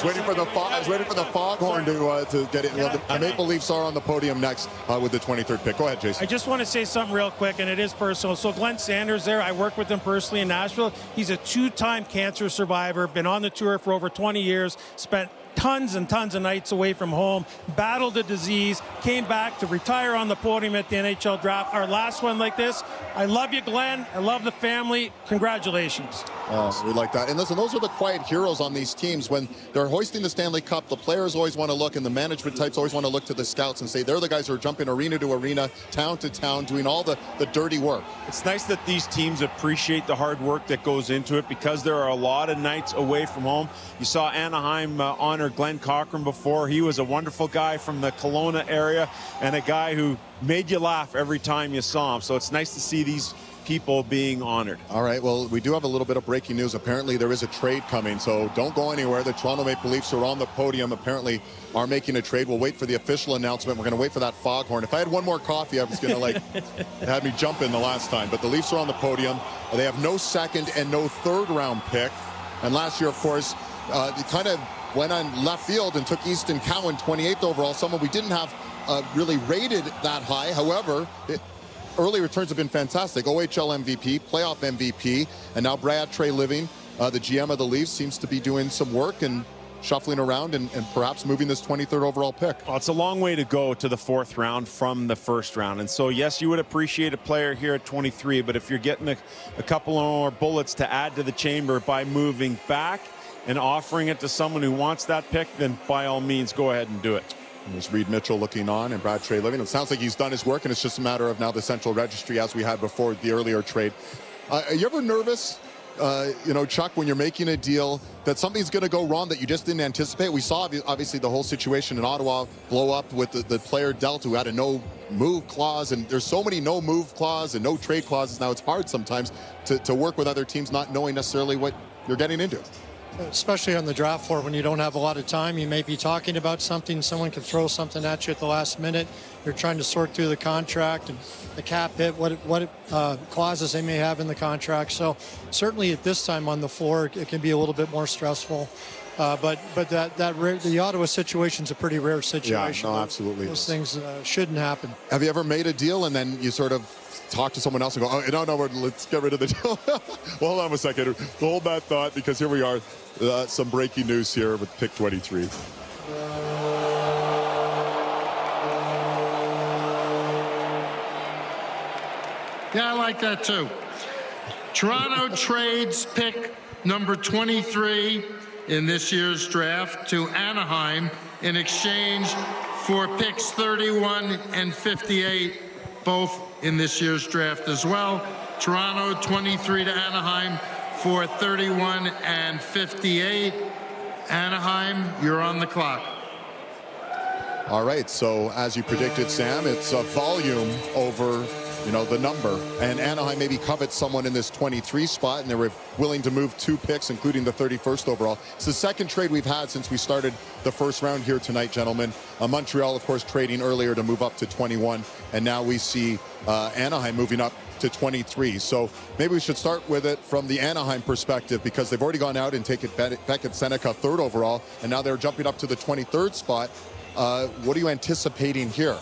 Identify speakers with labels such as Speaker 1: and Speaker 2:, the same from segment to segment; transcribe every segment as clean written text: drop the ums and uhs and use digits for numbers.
Speaker 1: was waiting for the foghorn to get it. The Maple Leafs are on the podium next with the 23rd pick. Go ahead, Jason.
Speaker 2: I just want to say something real quick, and it is personal. So Glenn Sanders there, I work with him personally in Nashville. He's a 2-time cancer survivor, been on the tour for over 20 years, spent tons and tons of nights away from home, battled the disease, came back to retire on the podium at the NHL draft. Our last one like this. I love you, Glenn. I love the family. Congratulations.
Speaker 1: Oh, we like that. And listen, those are the quiet heroes on these teams. When they're hoisting the Stanley Cup, the players always want to look, and the management types always want to look to the scouts and say they're the guys who are jumping arena to arena, town to town, doing all the dirty work.
Speaker 3: It's nice that these teams appreciate the hard work that goes into it, because there are a lot of nights away from home. You saw Anaheim honor Glenn Cochran before. He was a wonderful guy from the Kelowna area and a guy who made you laugh every time you saw him. So it's nice to see these people being honored.
Speaker 1: All right, well, we do have a little bit of breaking news. Apparently there is a trade coming, so don't go anywhere. The Toronto Maple Leafs are on the podium, apparently are making a trade. We'll wait for the official announcement. We're going to wait for that foghorn. If I had one more coffee, I was going to it had me jump in the last time. But the Leafs are on the podium. They have no second and no third round pick. And last year, of course, they kind of went on left field and took Easton Cowan 28th overall, someone we didn't have really rated that high. However, early returns have been fantastic. OHL MVP, playoff MVP, and now Brad Treliving, the GM of the Leafs, seems to be doing some work and shuffling around and perhaps moving this 23rd overall pick.
Speaker 3: Well, it's a long way to go to the 4th round from the 1st round. And so, yes, you would appreciate a player here at 23, but if you're getting a couple more bullets to add to the chamber by moving back and offering it to someone who wants that pick, then by all means, go ahead and do it.
Speaker 1: There's Reed Mitchell looking on and Brad Treliving. It sounds like he's done his work, and it's just a matter of now the central registry as we had before the earlier trade. Are you ever nervous, Chuck, when you're making a deal that something's going to go wrong that you just didn't anticipate? We saw obviously the whole situation in Ottawa blow up with the player dealt who had a no move clause, and there's so many no move clause and no trade clauses now. It's hard sometimes to work with other teams not knowing necessarily what you're getting into.
Speaker 4: Especially on the draft floor, when you don't have a lot of time, you may be talking about something, someone can throw something at you at the last minute. You're trying to sort through the contract and the cap hit, what clauses they may have in the contract. So certainly at this time on the floor, it can be a little bit more stressful. But the Ottawa situation is a pretty rare situation.
Speaker 1: Yeah, no, absolutely.
Speaker 4: Those things shouldn't happen.
Speaker 1: Have you ever made a deal and then you sort of talk to someone else and go, oh, no, let's get rid of the deal? Well, hold on a second. Hold that thought, because here we are. Some breaking news here with pick 23.
Speaker 5: Yeah, I like that too. Toronto trades pick number 23 in this year's draft to Anaheim in exchange for picks 31 and 58, both in this year's draft as well. Toronto 23 to Anaheim for 31 and 58. Anaheim, you're on the clock.
Speaker 1: All right, so as you predicted, Sam, it's a volume over the number, and Anaheim maybe covets someone in this 23 spot, and they were willing to move 2 picks, including the 31st overall. It's the second trade we've had since we started the 1st round here tonight, gentlemen. Montreal, of course, trading earlier to move up to 21, and now we see Anaheim moving up to 23. So maybe we should start with it from the Anaheim perspective, because they've already gone out and taken Beckett Sennecke 3rd overall, and now they're jumping up to the 23rd spot. What are you anticipating here?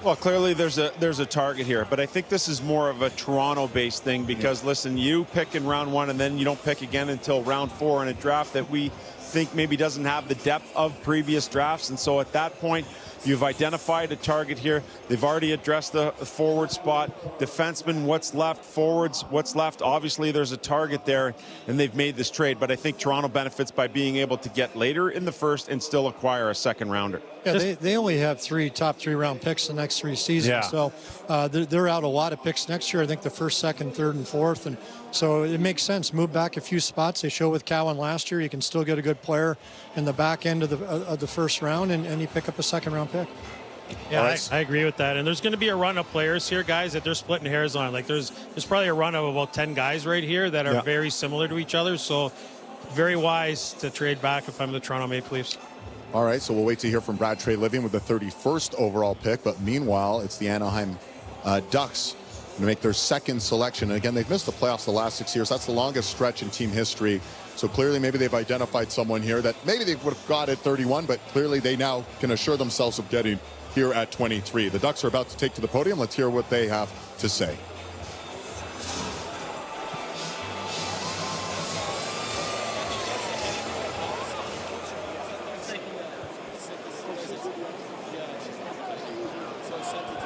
Speaker 3: Well, clearly there's a target here, but I think this is more of a Toronto-based thing, because listen, you pick in round 1 and then you don't pick again until round 4 in a draft that we think maybe doesn't have the depth of previous drafts, and so at that point you've identified a target here. They've already addressed the forward spot. Defensemen, what's left? Forwards, what's left? Obviously, there's a target there, and they've made this trade. But I think Toronto benefits by being able to get later in the 1st and still acquire a 2nd rounder.
Speaker 4: Yeah, they only have 3 top 3 round picks the next 3 seasons. Yeah. So they're out a lot of picks next year. I think the 1st, 2nd, 3rd, and 4th. And so it makes sense. Move back a few spots. They showed with Cowan last year. You can still get a good player in the back end of the 1st round, and you pick up a 2nd round pick.
Speaker 2: Yeah, I agree with that. And there's going to be a run of players here, guys, that they're splitting hairs on. Like there's probably a run of about 10 guys right here that are very similar to each other. So very wise to trade back if I'm the Toronto Maple Leafs.
Speaker 1: All right, so we'll wait to hear from Brad Treliving with the 31st overall pick. But meanwhile, it's the Anaheim Ducks to make their second selection. And again, they've missed the playoffs the last 6 years. That's the longest stretch in team history. So clearly maybe they've identified someone here that maybe they would have got at 31, but clearly they now can assure themselves of getting here at 23. The Ducks are about to take to the podium. Let's hear what they have to say.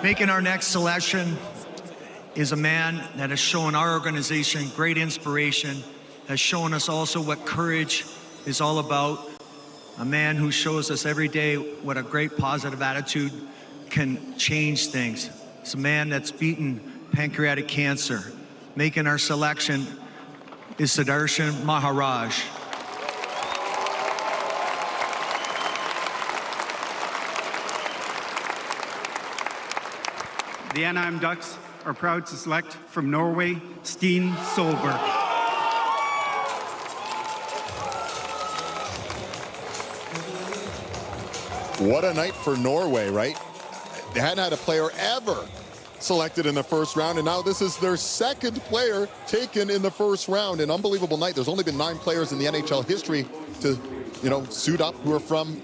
Speaker 6: Making our next selection is a man that has shown our organization great inspiration, has shown us also what courage is all about, a man who shows us every day what a great positive attitude can change things. It's a man that's beaten pancreatic cancer. Making our selection is Sudarshan Maharaj.
Speaker 7: The Anaheim Ducks are proud to select from Norway, Stian Solberg.
Speaker 1: What a night for Norway, right? They hadn't had a player ever selected in the first round, and now this is their second player taken in the first round. An unbelievable night. There's only been 9 players in the NHL history to, suit up who are from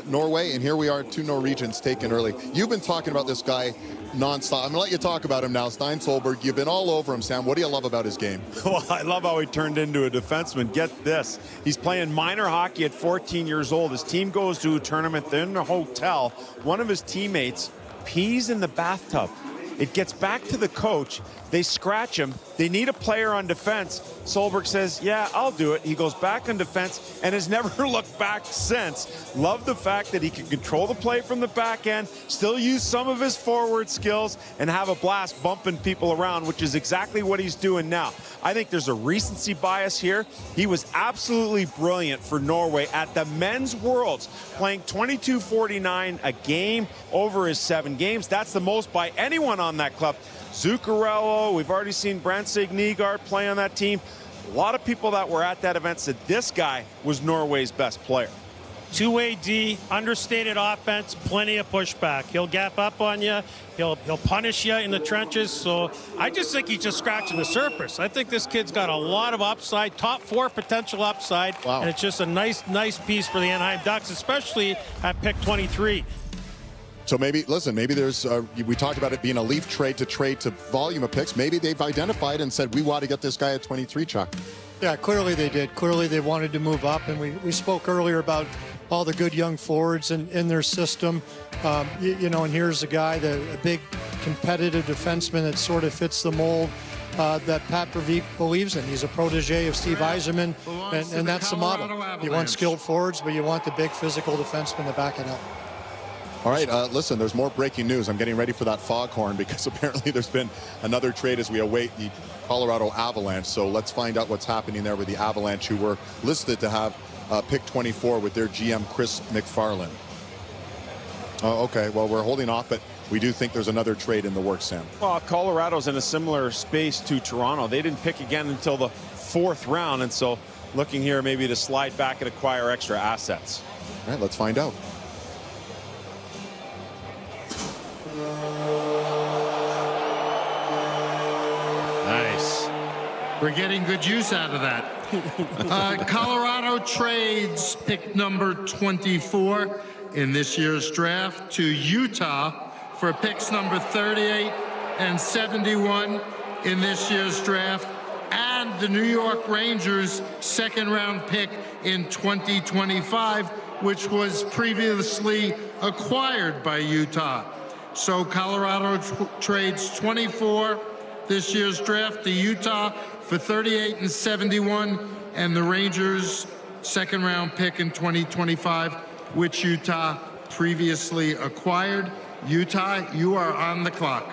Speaker 1: Norway, and here we are, 2 Norwegians taken early. You've been talking about this guy nonstop. I'm gonna let you talk about him now. Stian Solberg, you've been all over him, Sam. What do you love about his game?
Speaker 3: Well, I love how he turned into a defenseman. Get this. He's playing minor hockey at 14 years old. His team goes to a tournament. They're in a hotel. One of his teammates pees in the bathtub. It gets back to the coach. They scratch him. They need a player on defense. Solberg says, yeah, I'll do it. He goes back on defense and has never looked back since. Love the fact that he can control the play from the back end, still use some of his forward skills, and have a blast bumping people around, which is exactly what he's doing now. I think there's a recency bias here. He was absolutely brilliant for Norway at the Men's Worlds, playing 22:49 a game over his 7 games. That's the most by anyone on that club. Zuccarello, we've already seen Brandstad Nygaard play on that team. A lot of people that were at that event said this guy was Norway's best player.
Speaker 2: Two-way D, understated offense, plenty of pushback. He'll gap up on you. He'll punish you in the trenches. So I just think he's just scratching the surface. I think this kid's got a lot of upside, top 4 potential upside.
Speaker 1: Wow.
Speaker 2: And it's just a nice piece for the Anaheim Ducks, especially at pick 23.
Speaker 1: So maybe there's, we talked about it being a Leaf trade to volume of picks. Maybe they've identified and said, we want to get this guy at 23, Chuck.
Speaker 4: Yeah, clearly they did. Clearly they wanted to move up. And we spoke earlier about all the good young forwards in their system. And here's a guy, a big competitive defenseman that sort of fits the mold that Pat Verbeek believes in. He's a protege of Steve Yzerman, and that's the model. You want skilled forwards, but you want the big physical defenseman to back it up.
Speaker 1: All right, listen, there's more breaking news. I'm getting ready for that foghorn because apparently there's been another trade as we await the Colorado Avalanche. So let's find out what's happening there with the Avalanche, who were listed to have pick 24 with their GM, Chris McFarland. Oh, okay, well, we're holding off, but we do think there's another trade in the works, Sam.
Speaker 3: Well, Colorado's in a similar space to Toronto. They didn't pick again until the 4th round, and so looking here maybe to slide back and acquire extra assets.
Speaker 1: All right, let's find out.
Speaker 3: Nice.
Speaker 5: We're getting good use out of that. Colorado trades pick number 24 in this year's draft to Utah for picks number 38 and 71 in this year's draft, and the New York Rangers' 2nd-round pick in 2025, which was previously acquired by Utah. So Colorado trades 24 this year's draft to Utah for 38 and 71, and the Rangers' 2nd-round pick in 2025, which Utah previously acquired. Utah, you are on the clock.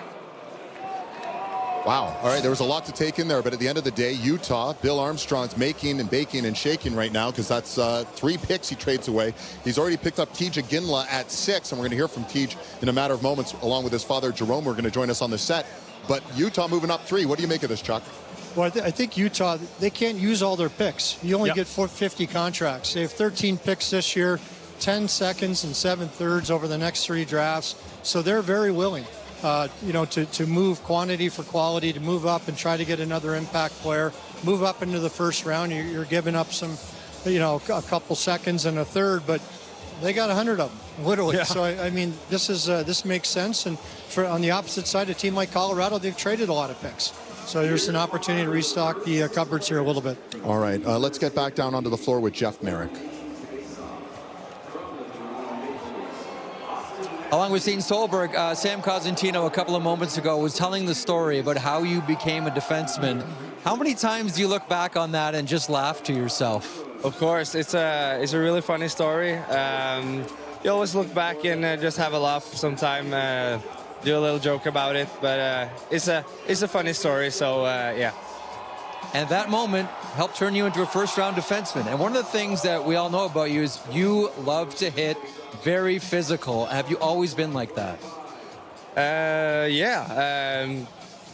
Speaker 1: Wow. All right, there was a lot to take in there, but at the end of the day, Utah, Bill Armstrong's making and baking and shaking right now because that's 3 picks he trades away. He's already picked up Iginla at 6, and we're going to hear from Tej in a matter of moments, along with his father, Jerome, who are going to join us on the set. But Utah moving up 3. What do you make of this, Chuck?
Speaker 4: Well, I think Utah, they can't use all their picks. You only get 50 contracts. They have 13 picks this year, 10 seconds and 7 thirds over the next 3 drafts. So they're very willing to move quantity for quality, to move up and try to get another impact player, move up into the first round. You're giving up some, a couple seconds and a third, but they got 100 of them, literally.
Speaker 3: Yeah.
Speaker 4: So, I mean, this makes sense. And on the opposite side, a team like Colorado, they've traded a lot of picks. So there's an opportunity to restock the cupboards here a little bit.
Speaker 1: All right, let's get back down onto the floor with Jeff Marek.
Speaker 8: Along with Stian Solberg, Sam Cosentino a couple of moments ago was telling the story about how you became a defenseman. How many times do you look back on that and just laugh to yourself?
Speaker 9: Of course, it's a really funny story. You always look back and just have a laugh sometime, do a little joke about it, but it's a funny story, so yeah.
Speaker 8: And that moment helped turn you into a first-round defenseman. And one of the things that we all know about you is you love to hit, very physical. Have you always been like that?
Speaker 9: Yeah.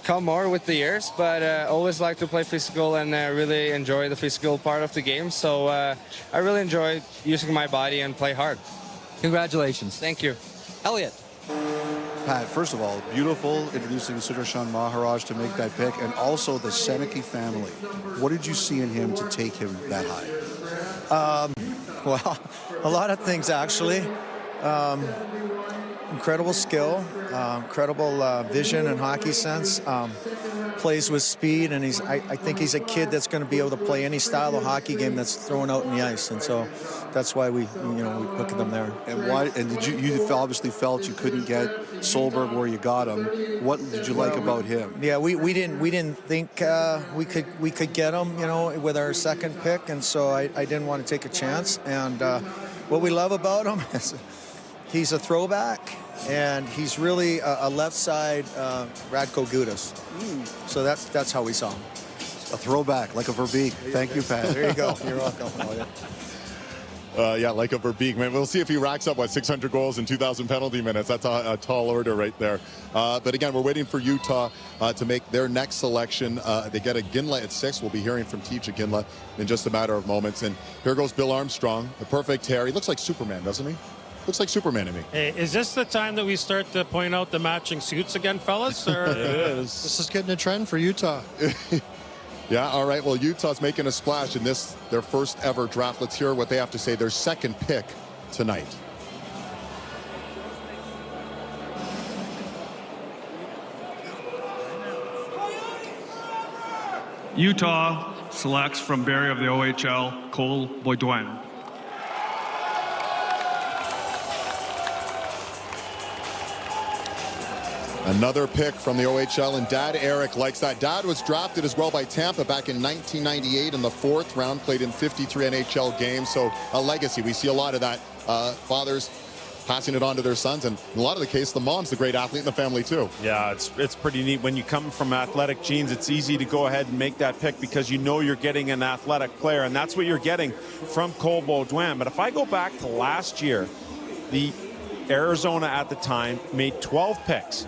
Speaker 9: Come more with the years, but always like to play physical and really enjoy the physical part of the game. So I really enjoy using my body and play hard.
Speaker 8: Congratulations.
Speaker 9: Thank you.
Speaker 8: Elliot.
Speaker 10: Pat, first of all, beautiful introducing Sudarshan Maharaj to make that pick, and also the Sennecke family. What did you see in him to take him that high?
Speaker 11: Well, a lot of things, actually. Incredible skill, incredible vision and hockey sense. Plays with speed, and I think he's a kid that's going to be able to play any style of hockey game that's thrown out in the ice, and so that's why we look at them there.
Speaker 10: And why? And did you obviously felt you couldn't get Solberg where you got him? What did you like about him?
Speaker 11: Yeah, we didn't think we could get him, with our second pick, and so I didn't want to take a chance. And what we love about him is he's a throwback, and he's really a left side Radko Gudas. So that's how we saw him.
Speaker 10: A throwback, like a Verbeek. Thank you, Pat.
Speaker 11: There you go. You're welcome.
Speaker 1: Yeah, like a Verbeek, man. We'll see if he racks up, 600 goals and 2,000 penalty minutes. That's a tall order right there. But again, we're waiting for Utah to make their next selection. They get Iginla at 6. We'll be hearing from Teach Iginla in just a matter of moments. And here goes Bill Armstrong, the perfect hair. He looks like Superman, doesn't he? Looks like Superman to me.
Speaker 2: Hey, is this the time that we start to point out the matching suits again, fellas? Or?
Speaker 1: It is.
Speaker 4: This is getting a trend for Utah.
Speaker 1: Yeah, all right. Well, Utah's making a splash in this, their first ever draft. Let's hear what they have to say, their second pick tonight.
Speaker 7: Utah selects from Barrie of the OHL, Cole Beaudoin.
Speaker 1: Another pick from the OHL, and Dad Eric likes that. Dad was drafted as well by Tampa back in 1998 in the 4th round, played in 53 NHL games, so a legacy. We see a lot of that. Fathers passing it on to their sons, and in a lot of the case, the mom's the great athlete in the family too.
Speaker 3: Yeah, it's pretty neat. When you come from athletic genes, it's easy to go ahead and make that pick because you know you're getting an athletic player, and that's what you're getting from Cole Beaudoin. But if I go back to last year, the Arizona at the time made 12 picks.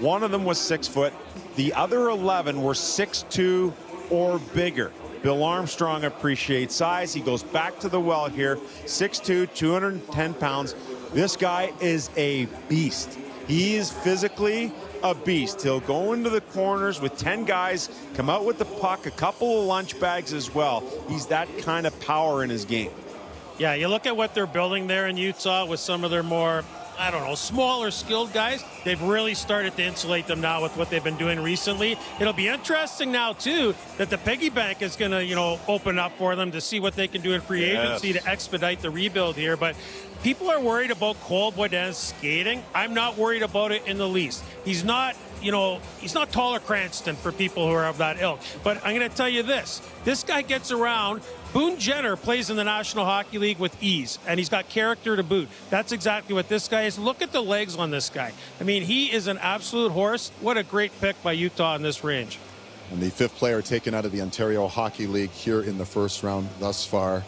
Speaker 3: One of them was 6 foot. The other 11 were 6'2" or bigger. Bill Armstrong appreciates size. He goes back to the well here. 6'2", 210 pounds. This guy is a beast. He is physically a beast. He'll go into the corners with 10 guys, come out with the puck, a couple of lunch bags as well. He's that kind of power in his game.
Speaker 2: Yeah, you look at what they're building there in Utah with some of their more, smaller skilled guys. They've really started to insulate them now with what they've been doing recently. It'll be interesting now, too, that the piggy bank is going to, open up for them to see what they can do in free agency to expedite the rebuild here. But people are worried about Cole Beaudoin's skating. I'm not worried about it in the least. He's not, he's not taller Cranston for people who are of that ilk. But I'm going to tell you this. This guy gets around. Boone Jenner plays in the National Hockey League with ease, and he's got character to boot. That's exactly what this guy is. Look at the legs on this guy. I mean, he is an absolute horse. What a great pick by Utah in this range.
Speaker 1: And the 5th player taken out of the Ontario Hockey League here in the 1st round thus far.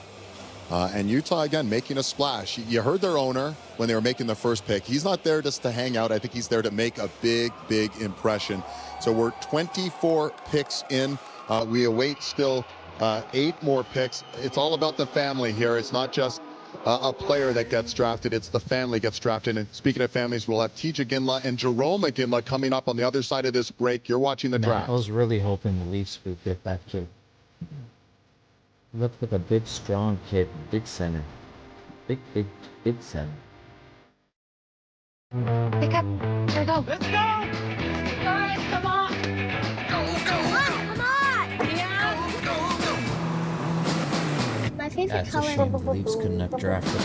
Speaker 1: And Utah, again, making a splash. You heard their owner when they were making the first pick. He's not there just to hang out. I think he's there to make a big, big impression. So we're 24 picks in. We await still 8 more picks. It's all about the family here. It's not just a player that gets drafted. It's the family gets drafted. And speaking of families, we'll have Iginla and Jarome Iginla coming up on the other side of this break. You're watching the draft.
Speaker 12: I was really hoping the Leafs would get that kid. Looked like a big, strong kid, big center. Big center.
Speaker 13: Pick up. Here we go. Let's go! Guys, come on! Go! Come on! Yeah! Go! My favorite
Speaker 12: It's a
Speaker 13: color.
Speaker 12: shame the Leafs couldn't have drafted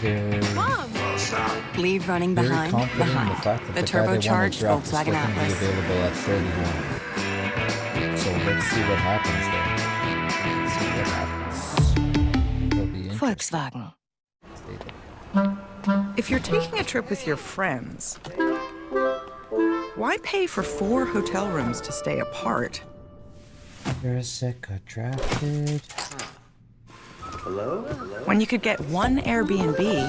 Speaker 12: him.
Speaker 13: Mom!
Speaker 14: Leave running
Speaker 12: Very
Speaker 14: behind.
Speaker 12: confident in the fact that
Speaker 14: The
Speaker 12: the guy they want to
Speaker 14: turbocharged
Speaker 12: draft is
Speaker 14: Volkswagen
Speaker 12: going to be
Speaker 14: Atlas.
Speaker 12: available at 31. So let's see what happens there. Let's see what happens. It'll be interesting.
Speaker 14: Volkswagen.
Speaker 15: If you're taking a trip with your friends, why pay for 4 hotel rooms to stay apart?
Speaker 12: Jurassic got drafted.
Speaker 15: Hello? When you could get one Airbnb
Speaker 12: Dean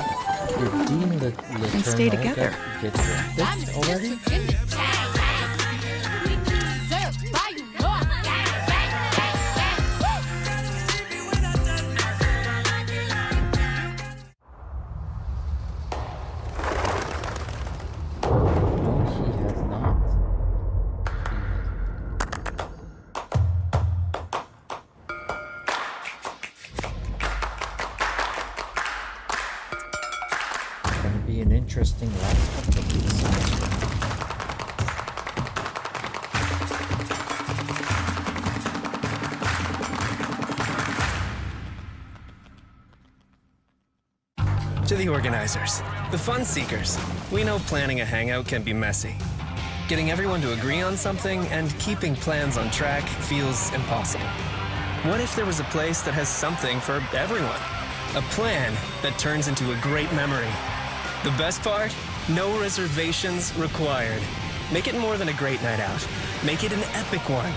Speaker 12: Letourneau
Speaker 15: and stay together.
Speaker 12: Get drafted already? An interesting last couple of weeks.
Speaker 16: To the organizers, the fun seekers, we know planning a hangout can be messy. Getting everyone to agree on something and keeping plans on track feels impossible. What if there was a place that has something for everyone? A plan that turns into a great memory. The best part? No reservations required. Make it more than a great night out. Make it an epic one.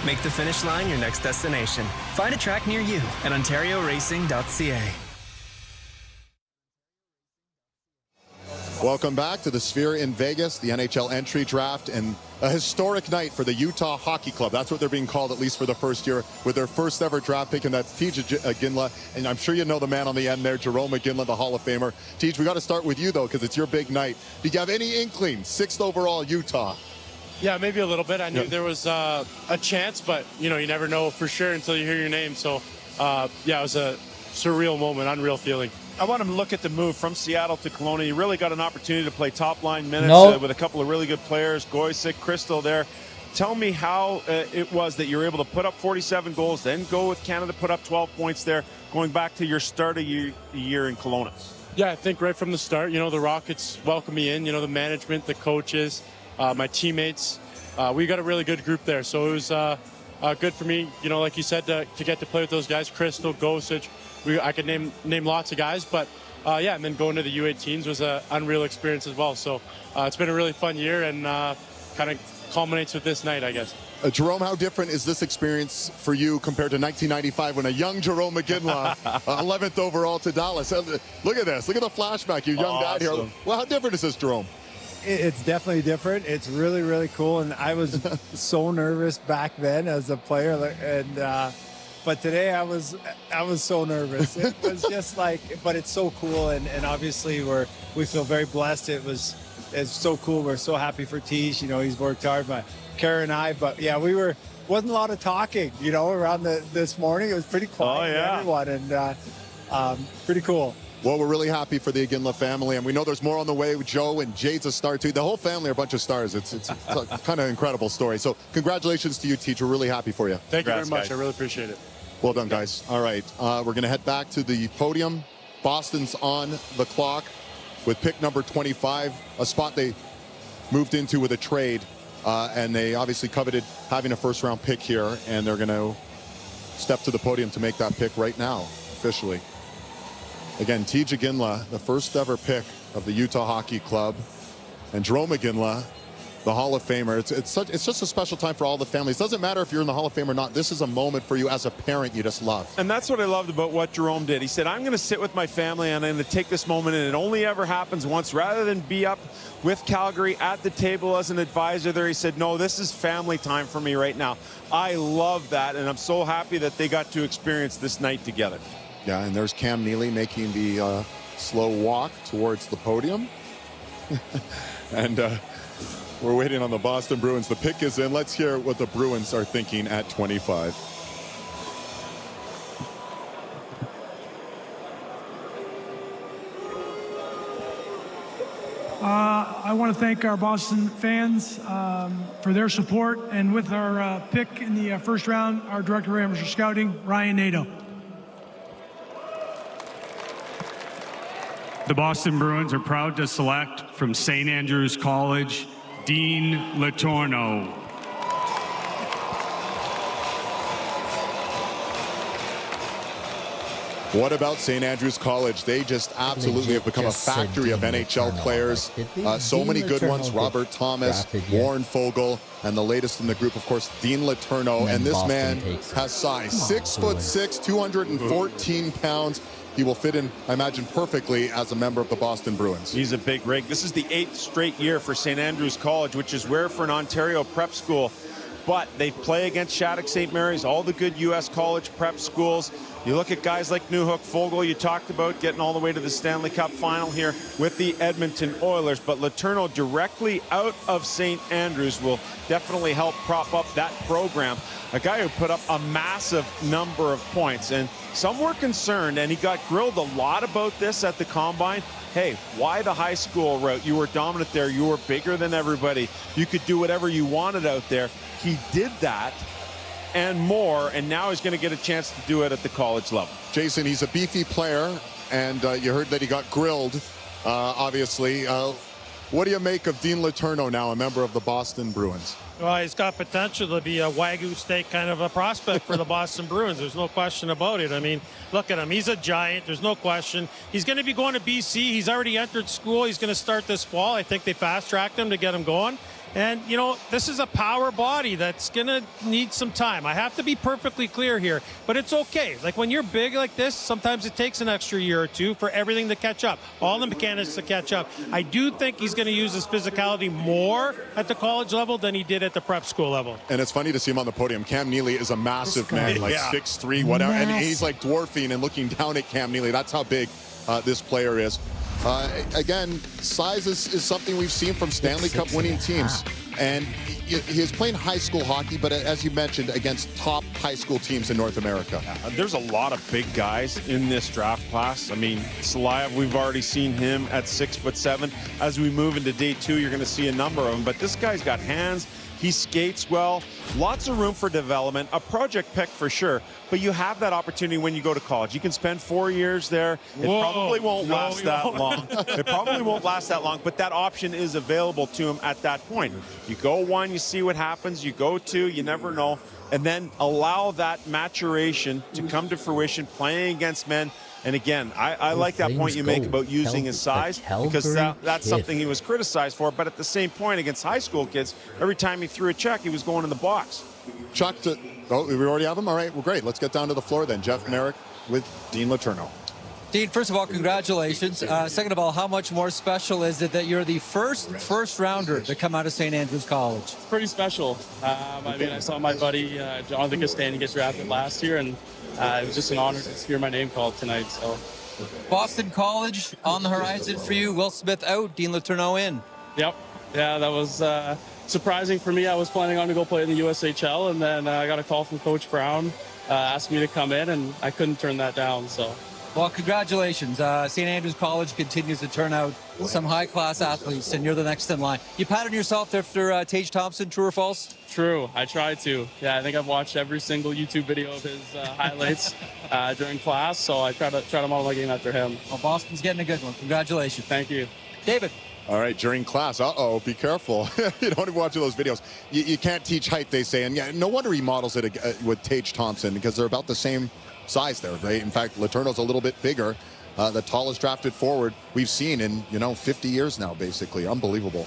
Speaker 16: Make the finish line your next destination. Find a track near you at OntarioRacing.ca.
Speaker 1: Welcome back to the Sphere in Vegas, the NHL Entry Draft, and a historic night for the Utah Hockey Club. That's what they're being called, at least for the first year, with their first ever draft pick, and that's Iginla. And I'm sure you know the man on the end there, Jarome Iginla, the Hall of Famer. Tej, we got to start with you, though, because it's your big night. Did you have any inkling, 6th overall Utah?
Speaker 17: Yeah, maybe a little bit. I knew there was a chance, but, you never know for sure until you hear your name. So, yeah, it was a surreal moment, unreal feeling.
Speaker 3: I want him to look at the move from Seattle to Kelowna. He really got an opportunity to play top-line minutes with a couple of really good players, Goysick, Crystal there. Tell me how it was that you were able to put up 47 goals, then go with Canada, put up 12 points there, going back to your start of your year in Kelowna.
Speaker 17: Yeah, I think right from the start, the Rockets welcomed me in, the management, the coaches, my teammates. We got a really good group there, so it was good for me, like you said, to get to play with those guys, Crystal, Goysick. I could name lots of guys, but yeah, and then going to the U18s was an unreal experience as well. So it's been a really fun year, and kind of culminates with this night, I guess.
Speaker 1: Jarome, how different is this experience for you compared to 1995 when a young Jarome Iginla, 11th overall to Dallas? Look at this. Look at the flashback. Your young dad here. Well, how different is this, Jarome?
Speaker 18: It's definitely different. It's really, really cool. And I was so nervous back then as a player, and but today I was so nervous. It was just like, but it's so cool, and obviously we feel very blessed. It's so cool. We're so happy for Tej. He's worked hard, but Kara and I. But yeah, wasn't a lot of talking. Around this morning, it was pretty quiet. Everyone, and pretty cool.
Speaker 1: Well, we're really happy for the Iginla family, and we know there's more on the way. Joe and Jade's a star, too. The whole family are a bunch of stars. It's kind of incredible story. So congratulations to you, Tej. We're really happy for you.
Speaker 17: Thank you very much. I really appreciate it.
Speaker 1: Well done, guys. All right, we're going to head back to the podium. Boston's on the clock with pick number 25, a spot they moved into with a trade, and they obviously coveted having a first-round pick here, and they're going to step to the podium to make that pick right now, officially. Again, Tej Iginla, the first ever pick of the Utah Hockey Club, and Jarome Iginla, the Hall of Famer. It's just a special time for all the families. Doesn't matter if you're in the Hall of Fame or not. This is a moment for you as a parent you just love.
Speaker 3: And that's what I loved about what Jerome did. He said, I'm going to sit with my family and I'm going to take this moment, and it only ever happens once. Rather than be up with Calgary at the table as an advisor there, he said, no, this is family time for me right now. I love that, and I'm so happy that they got to experience this night together.
Speaker 1: Yeah, and there's Cam Neely making the slow walk towards the podium. And we're waiting on the Boston Bruins. The pick is in. Let's hear what the Bruins are thinking at 25.
Speaker 14: I want to thank our Boston fans for their support, and with our pick in the first round, our Director of Amateur Scouting, Ryan Nadeau.
Speaker 19: The Boston Bruins are proud to select from St. Andrews College, Dean Letourneau.
Speaker 1: What about St. Andrews College? They just absolutely have become a factory of NHL players. So many good ones. Robert Thomas, Warren Fogle, and the latest in the group, of course, Dean Letourneau. And this man has size. 6'6", 214 pounds. He will fit in, I imagine, perfectly as a member of the Boston Bruins.
Speaker 3: He's a big rig. This is the 8th straight year for St. Andrews College, which is rare for an Ontario prep school. But they play against Shattuck St. Mary's, all the good U.S. college prep schools. You look at guys like Newhook, Fogle, you talked about getting all the way to the Stanley Cup final here with the Edmonton Oilers. But Letourneau directly out of St. Andrews will definitely help prop up that program. A guy who put up a massive number of points. And some were concerned, and he got grilled a lot about this at the Combine. Hey, why the high school route? You were dominant there. You were bigger than everybody. You could do whatever you wanted out there. He did that and more, and now he's going to get a chance to do it at the college level.
Speaker 1: Jason, he's a beefy player, and you heard that he got grilled, obviously. What do you make of Dean Letourneau now, a member of the Boston Bruins?
Speaker 2: Well, he's got potential to be a Wagyu steak kind of a prospect for the Boston Bruins. There's no question about it. I mean, look at him. He's a giant. There's no question. He's going to be going to BC. He's already entered school. He's going to start this fall. I think they fast-tracked him to get him going. And, you know, this is a power body that's going to need some time. I have to be perfectly clear here, but it's okay. Like, when you're big like this, sometimes it takes an extra year or two for everything to catch up, all the mechanics to catch up. I do think he's going to use his physicality more at the college level than he did at the prep school level.
Speaker 1: And it's funny to see him on the podium. Cam Neely is a massive man, like 6'3", whatever. And he's like dwarfing and looking down at Cam Neely. That's how big this player is. Again, size is something we've seen from Stanley Cup winning teams. And he's playing high school hockey, but as you mentioned, against top high school teams in North America.
Speaker 3: There's a lot of big guys in this draft class. I mean, Salayev, we've already seen him at 6'7". As we move into day 2, you're going to see a number of them. But this guy's got hands. He skates well. Lots of room for development. A project pick for sure. But you have that opportunity when you go to college. You can spend 4 years there. It probably won't last that long. It probably won't last that long, but that option is available to him at that point. You go 1, you see what happens. You go 2, you never know. And then allow that maturation to come to fruition, playing against men. And again, I like that point you make about using his size, because that's something he was criticized for. But at the same point, against high school kids, every time he threw a check, he was going in the box.
Speaker 1: Chuck, oh, we already have him? All right, well, great. Let's get down to the floor then. Jeff Marek with Dean Letourneau.
Speaker 8: Dean, first of all, congratulations. Second of all, how much more special is it that you're the first rounder to come out of St. Andrews College?
Speaker 20: It's pretty special. I mean, I saw my buddy Jonathan Castani get drafted last year, and it was just an honor to hear my name called tonight. So,
Speaker 8: Boston College on the horizon for you. Will Smith out, Dean Letourneau in.
Speaker 20: Yep. Yeah, that was surprising for me. I was planning on to go play in the USHL, and then I got a call from Coach Brown asking me to come in, and I couldn't turn that down. So.
Speaker 8: Well, congratulations. St. Andrews College continues to turn out some high-class athletes, and you're the next in line. You patted yourself after Tage Thompson, true or false?
Speaker 20: True. I try to. Yeah, I think I've watched every single YouTube video of his highlights during class, so I try to model my game after him.
Speaker 8: Well, Boston's getting a good one. Congratulations.
Speaker 20: Thank you.
Speaker 8: David.
Speaker 1: All right, during class, be careful. You don't even watch those videos. You can't teach height, they say. And yeah, no wonder he models it with Tage Thompson, because they're about the same size there, right? In fact, Letourneau's a little bit bigger. The tallest drafted forward we've seen in, 50 years now, basically. Unbelievable.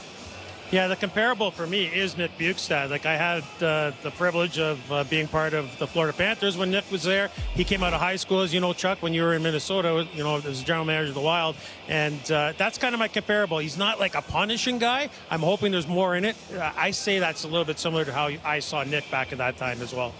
Speaker 2: Yeah, the comparable for me is Nick Bjugstad. Like, I had the privilege of being part of the Florida Panthers when Nick was there. He came out of high school, as you know, Chuck, when you were in Minnesota, you know, as general manager of the Wild. And that's kind of my comparable. He's not like a punishing guy. I'm hoping there's more in it. I say that's a little bit similar to how I saw Nick back at that time as well.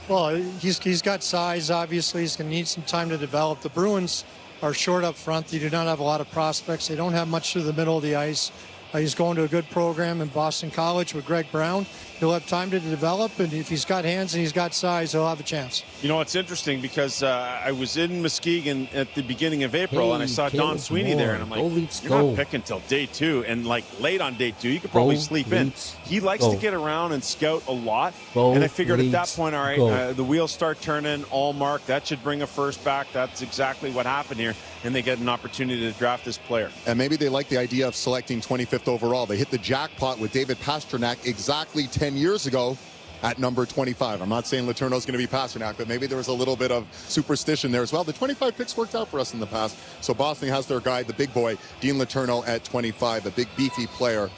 Speaker 4: Well, he's got size, obviously. He's going to need some time to develop. The Bruins are short up front. They do not have a lot of prospects. They don't have much through the middle of the ice. He's going to a good program in Boston College with Greg Brown. He'll have time to develop, and if he's got hands and he's got size, he'll have a chance.
Speaker 3: You know, it's interesting because I was in Muskegon at the beginning of April, and I saw Don Sweeney there, and I'm like, you're not picking until day 2, and like late on day 2, you could probably sleep in. He likes to get around and scout a lot, and I figured at that point, all right, the wheels start turning, Allmark, that should bring a first back. That's exactly what happened here, and they get an opportunity to draft this player.
Speaker 1: And maybe they like the idea of selecting 25th overall. They hit the jackpot with David Pastrnak exactly 10 years ago at number 25. I'm not saying Letourneau's going to be Pastrnak, but maybe there was a little bit of superstition there as well. The 25 picks worked out for us in the past. So Boston has their guy, the big boy, Dean Letourneau at 25, a big beefy player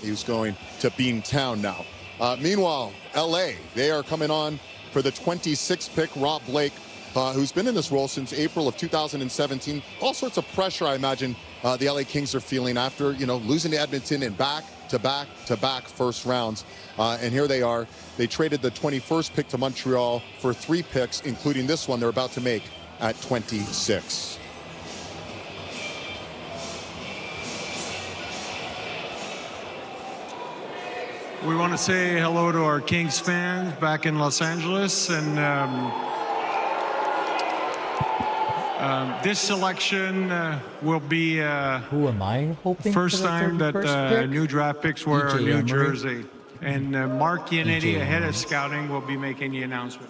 Speaker 1: who's going to Beantown now. Meanwhile, LA, they are coming on for the 26th pick, Rob Blake, who's been in this role since April of 2017. All sorts of pressure, I imagine, the LA Kings are feeling after, you know, losing to Edmonton in back-to-back first rounds. And here they are. They traded the 21st pick to Montreal for 3 picks, including this one they're about to make at 26.
Speaker 21: We want to say hello to our Kings fans back in Los Angeles, and this selection will be
Speaker 12: who am I hoping
Speaker 21: first time that new draft picks were in New
Speaker 12: Emery.
Speaker 21: Jersey. And Mark Yannetti, head of scouting, will be making the announcement.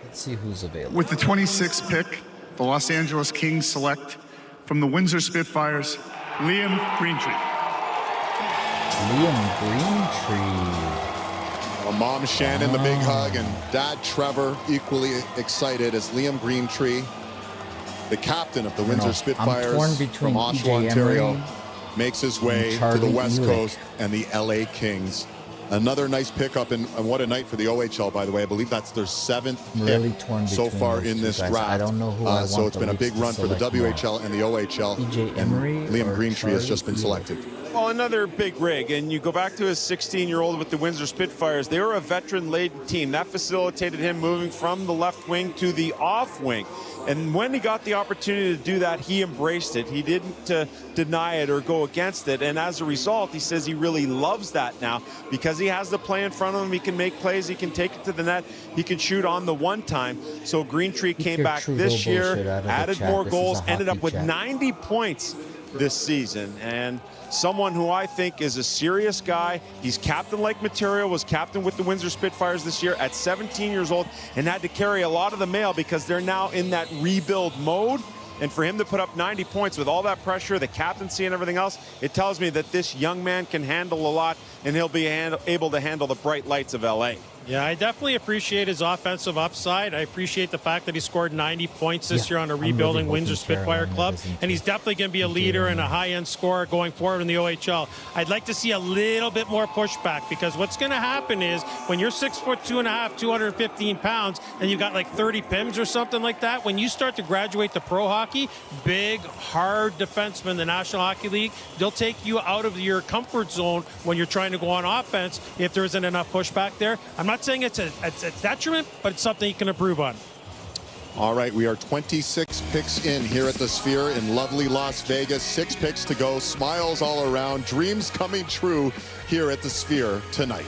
Speaker 12: Let's see who's available.
Speaker 22: With the 26th pick, the Los Angeles Kings select from the Windsor Spitfires, Liam Greentree.
Speaker 12: Liam Greentree.
Speaker 1: Well, Mom Shannon, the big hug, and Dad Trevor equally excited as Liam Greentree, the captain of the Windsor Spitfires from Oshawa, Ontario, makes his way to the West Coast and the LA Kings. Another nice pickup, and what a night for the OHL, by the way. I believe that's their 7th
Speaker 12: really
Speaker 1: pick so far in this draft.
Speaker 12: I don't know who I want.
Speaker 1: So it's been a big run for the WHL and the OHL.
Speaker 12: Emery
Speaker 1: and Liam Greentree has just been selected.
Speaker 3: Well, another big rig, and you go back to his 16-year-old with the Windsor Spitfires. They were a veteran-laden team. That facilitated him moving from the left wing to the off wing. And when he got the opportunity to do that, he embraced it. He didn't deny it or go against it. And as a result, he says he really loves that now because he has the play in front of him. He can make plays. He can take it to the net. He can shoot on the one time. So Greentree came back this year, added more goals, ended up with 90 points this season. And someone who I think is a serious guy. He's captain-like material, was captain with the Windsor Spitfires this year at 17 years old and had to carry a lot of the mail because they're now in that rebuild mode. And for him to put up 90 points with all that pressure, the captaincy and everything else, it tells me that this young man can handle a lot and he'll be able to handle the bright lights of LA.
Speaker 2: Yeah, I definitely appreciate his offensive upside. I appreciate the fact that he scored 90 points this year on a rebuilding Windsor Spitfire club. And he's definitely going to be a leader and a high-end scorer going forward in the OHL. I'd like to see a little bit more pushback because what's going to happen is when you're 6'2.5", 215 pounds, and you've got like 30 PIMs or something like that, when you start to graduate to pro hockey, big, hard defensemen in the National Hockey League, they'll take you out of your comfort zone when you're trying to go on offense if there isn't enough pushback there. I'm not saying it's a detriment, but it's something you can improve on.
Speaker 1: All right, we are 26 picks in here at the Sphere in lovely Las Vegas. 6 picks to go, smiles all around, dreams coming true here at the Sphere tonight.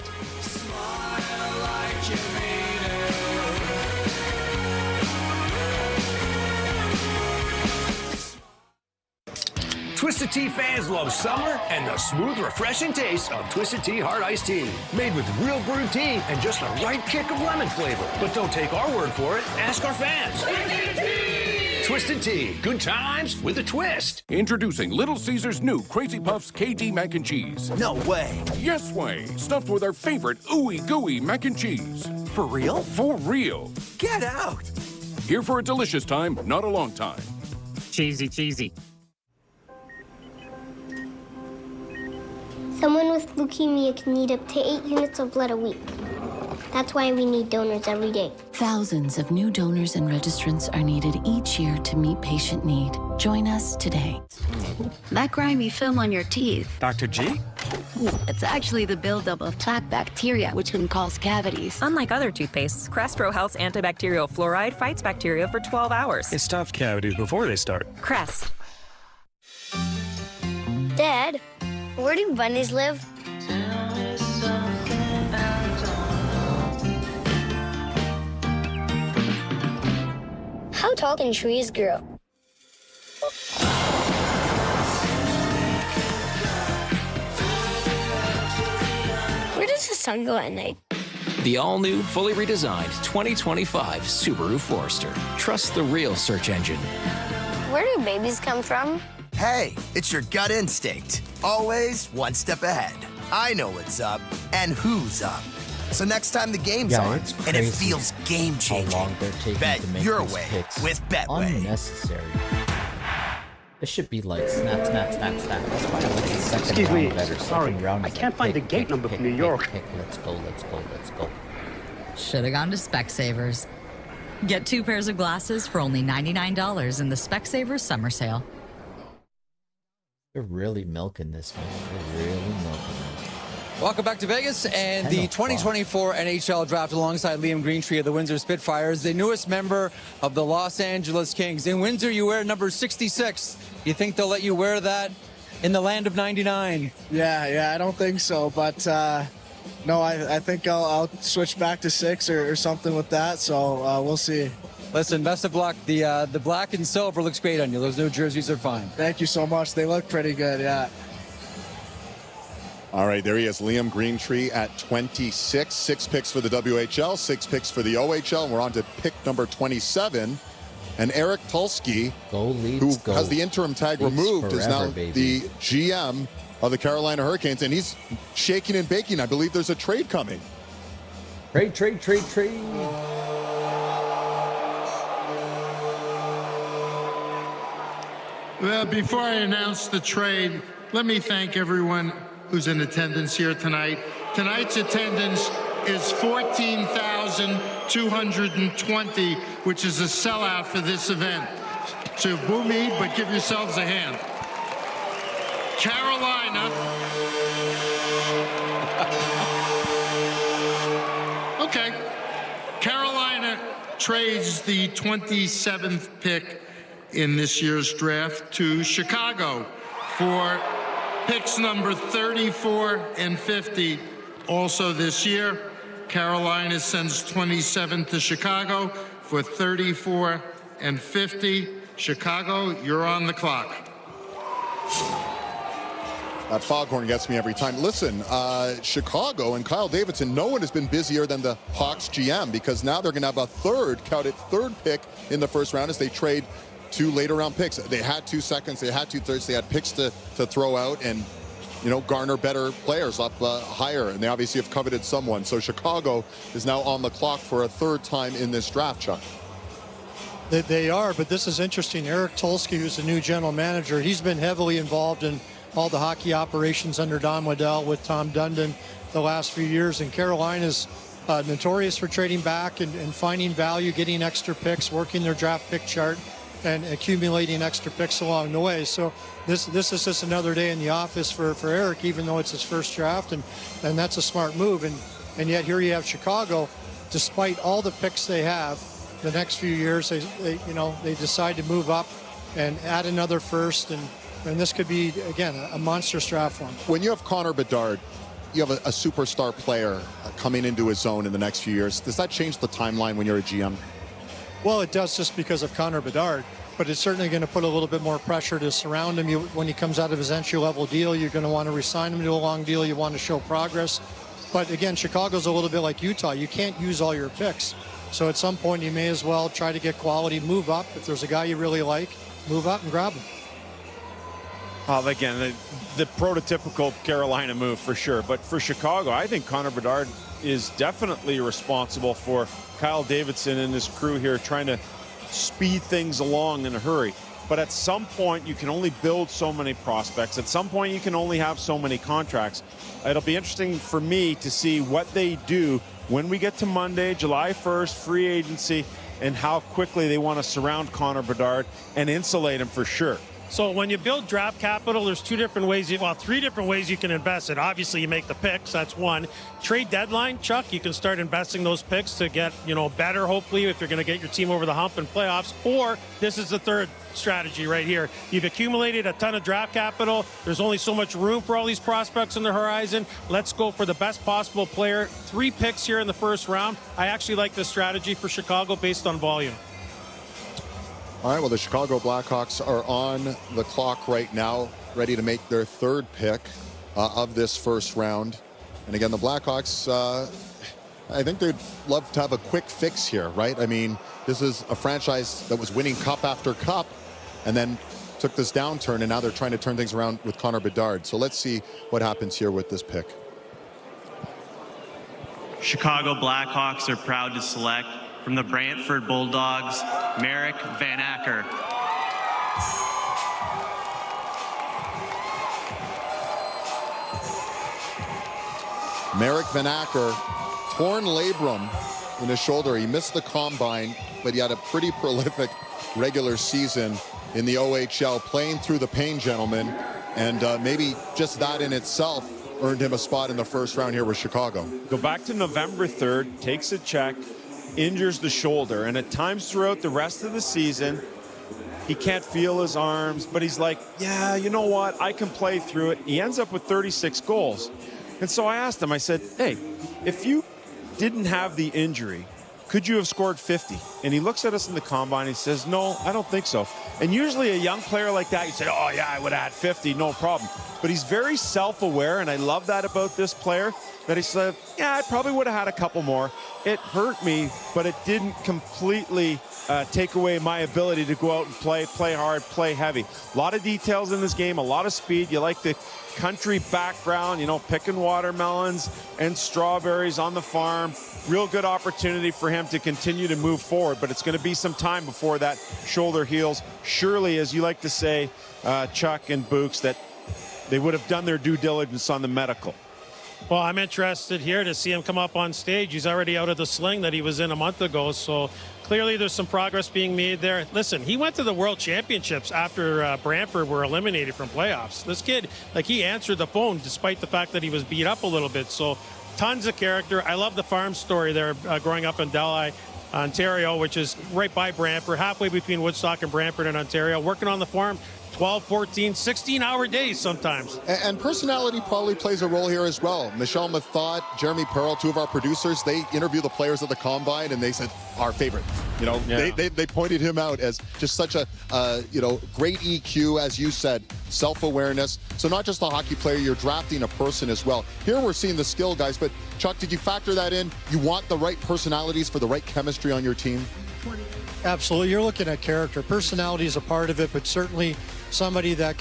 Speaker 23: Twisted Tea fans love summer and the smooth, refreshing taste of Twisted Tea Hard Iced Tea. Made with real brewed tea and just the right kick of lemon flavor. But don't take our word for it. Ask our fans. Twisted Tea. Good times with a twist.
Speaker 24: Introducing Little Caesar's new Crazy Puffs KD Mac and Cheese.
Speaker 23: No way.
Speaker 24: Yes way. Stuffed with our favorite ooey gooey mac and cheese.
Speaker 23: For real?
Speaker 24: For real.
Speaker 23: Get out.
Speaker 24: Here for a delicious time, not a long time.
Speaker 25: Cheesy, cheesy.
Speaker 5: Someone with leukemia can need up to 8 units of blood a week. That's why we need donors every day.
Speaker 6: Thousands of new donors and registrants are needed each year to meet patient need. Join us today.
Speaker 9: That grimy film on your teeth.
Speaker 10: Dr. G?
Speaker 9: It's actually the buildup of plaque bacteria, which can cause cavities.
Speaker 25: Unlike other toothpastes, Crest Pro Health's antibacterial fluoride fights bacteria for 12 hours.
Speaker 10: It stops cavities before they start.
Speaker 25: Crest.
Speaker 5: Dad, where do bunnies live? How tall can trees grow? Where does the sun go at night?
Speaker 26: The all-new, fully redesigned 2025 Subaru Forester. Trust the real search engine.
Speaker 5: Where do babies come from?
Speaker 27: Hey, it's your gut instinct. Always one step ahead. I know what's up and who's up. So next time the game's on and it feels game-changing, bet your way with Betway.
Speaker 12: Unnecessary. This should be like snap, snap, snap, snap. That's why I like the second round better.
Speaker 28: Sorry,
Speaker 12: round
Speaker 28: I can't find the gate number from New York.
Speaker 12: Let's go, let's go, let's go.
Speaker 29: Should have gone to Specsavers. Get 2 pairs of glasses for only $99 in the Specsavers summer sale.
Speaker 12: They're really milking this, man. They're really milking this.
Speaker 8: Welcome back to Vegas and the 2024 NHL Draft alongside Liam Greentree of the Windsor Spitfires, the newest member of the Los Angeles Kings. In Windsor, you wear number 66. You think they'll let you wear that in the land of 99?
Speaker 11: Yeah, I don't think so. But no, I think I'll switch back to 6 or something with that. So we'll see.
Speaker 8: Listen, best of luck. The black and silver looks great on you. Those new jerseys are fine.
Speaker 11: Thank you so much. They look pretty good, yeah.
Speaker 1: All right, there he is, Liam Greentree at 26. 6 picks for the WHL, 6 picks for the OHL, and we're on to pick number 27. And Eric Tulsky, who has the interim tag removed, is now the GM of the Carolina Hurricanes, and he's shaking and baking. I believe there's a trade coming.
Speaker 12: Trade.
Speaker 30: Well, before I announce the trade, let me thank everyone who's in attendance here tonight. Tonight's attendance is 14,220, which is a sellout for this event. So boo me, but give yourselves a hand. Carolina. Okay. Carolina trades the 27th pick in this year's draft to Chicago for picks number 34 and 50. Also this year, Carolina sends 27 to Chicago for 34 and 50. Chicago, you're on the clock.
Speaker 1: That foghorn gets me every time. Listen, Chicago and Kyle Davidson, no one has been busier than the Hawks GM, because now they're going to have a third pick in the first round as they trade 2 later round picks. They had 2 seconds, they had 2 thirds, they had picks to throw out and, you know, garner better players up higher, and they obviously have coveted someone. So Chicago is now on the clock for a third time in this draft, Chuck.
Speaker 4: They are, but this is interesting. Eric Tulsky, who's the new general manager, he's been heavily involved in all the hockey operations under Don Waddell with Tom Dundon the last few years, and Carolina's notorious for trading back and finding value, getting extra picks, working their draft pick chart, and accumulating extra picks along the way. So this is just another day in the office for Eric, even though it's his first draft, and that's a smart move. And yet here you have Chicago, despite all the picks they have, the next few years they decide to move up and add another first, and this could be, again, a monstrous draft for him.
Speaker 1: When you have Connor Bedard, you have a superstar player coming into his zone in the next few years. Does that change the timeline when you're a GM?
Speaker 4: Well, it does, just because of Connor Bedard, but it's certainly going to put a little bit more pressure to surround him. When he comes out of his entry-level deal, you're going to want to re-sign him to a long deal. You want to show progress. But again, Chicago's a little bit like Utah. You can't use all your picks. So at some point, you may as well try to get quality, move up. If there's a guy you really like, move up and grab him.
Speaker 3: Again, the prototypical Carolina move for sure. But for Chicago, I think Connor Bedard is definitely responsible for Kyle Davidson and his crew here trying to speed things along in a hurry. But at some point, you can only build so many prospects. At some point, you can only have so many contracts. It'll be interesting for me to see what they do when we get to Monday, July 1st, free agency, and how quickly they want to surround Connor Bedard and insulate him for sure.
Speaker 2: So when you build draft capital, there's three different ways you can invest it. Obviously, you make the picks. That's one. Trade deadline, Chuck, you can start investing those picks to get, better, hopefully, if you're going to get your team over the hump in playoffs. Or this is the third strategy right here. You've accumulated a ton of draft capital. There's only so much room for all these prospects on the horizon. Let's go for the best possible player. 3 picks here in the first round. I actually like this strategy for Chicago based on volume.
Speaker 1: All right, well, the Chicago Blackhawks are on the clock right now, ready to make their 3rd pick of this first round. And again, the Blackhawks, I think they'd love to have a quick fix here, right? I mean, this is a franchise that was winning cup after cup and then took this downturn, and now they're trying to turn things around with Connor Bedard. So let's see what happens here with this pick.
Speaker 7: Chicago Blackhawks are proud to select from the Brantford Bulldogs, Marek Vanacker.
Speaker 1: Marek Vanacker, torn labrum in his shoulder. He missed the combine, but he had a pretty prolific regular season in the OHL, playing through the pain, gentlemen. And maybe just that in itself earned him a spot in the first round here with Chicago.
Speaker 3: Go back to November 3rd, takes a check, injures the shoulder, and at times throughout the rest of the season, he can't feel his arms, but he's like, yeah, you know what, I can play through it. He ends up with 36 goals. And so I asked him, I said, hey, if you didn't have the injury, could you have scored 50? And he looks at us in the combine, he says, no, I don't think so. And usually a young player like that, you say, oh yeah, I would have had 50, no problem. But he's very self-aware, and I love that about this player, that he said, yeah, I probably would have had a couple more. It hurt me, but it didn't completely take away my ability to go out and play hard, play heavy. A lot of details in this game, a lot of speed. You like the country background, picking watermelons and strawberries on the farm. Real good opportunity for him to continue to move forward, but it's going to be some time before that shoulder heals. Surely, as you like to say, Chuck and Books, that they would have done their due diligence on the medical.
Speaker 2: Well, I'm interested here to see him come up on stage. He's already out of the sling that he was in a month ago, so clearly there's some progress being made there. Listen, he went to the World Championships after Brantford were eliminated from playoffs. This kid, he answered the phone despite the fact that he was beat up a little bit, so tons of character. I love the farm story there, growing up in Delhi, Ontario, which is right by Brantford, halfway between Woodstock and Brantford in Ontario, working on the farm 12, 14, 16-hour days sometimes.
Speaker 1: And personality probably plays a role here as well. Michelle Mathot, Jeremy Pearl, 2 of our producers, they interview the players at the Combine, and they said, our favorite. They pointed him out as just such a, great EQ, as you said, self-awareness. So not just a hockey player, you're drafting a person as well. Here we're seeing the skill, guys, but Chuck, did you factor that in? You want the right personalities for the right chemistry on your team?
Speaker 4: Absolutely. You're looking at character. Personality is a part of it, but certainly somebody that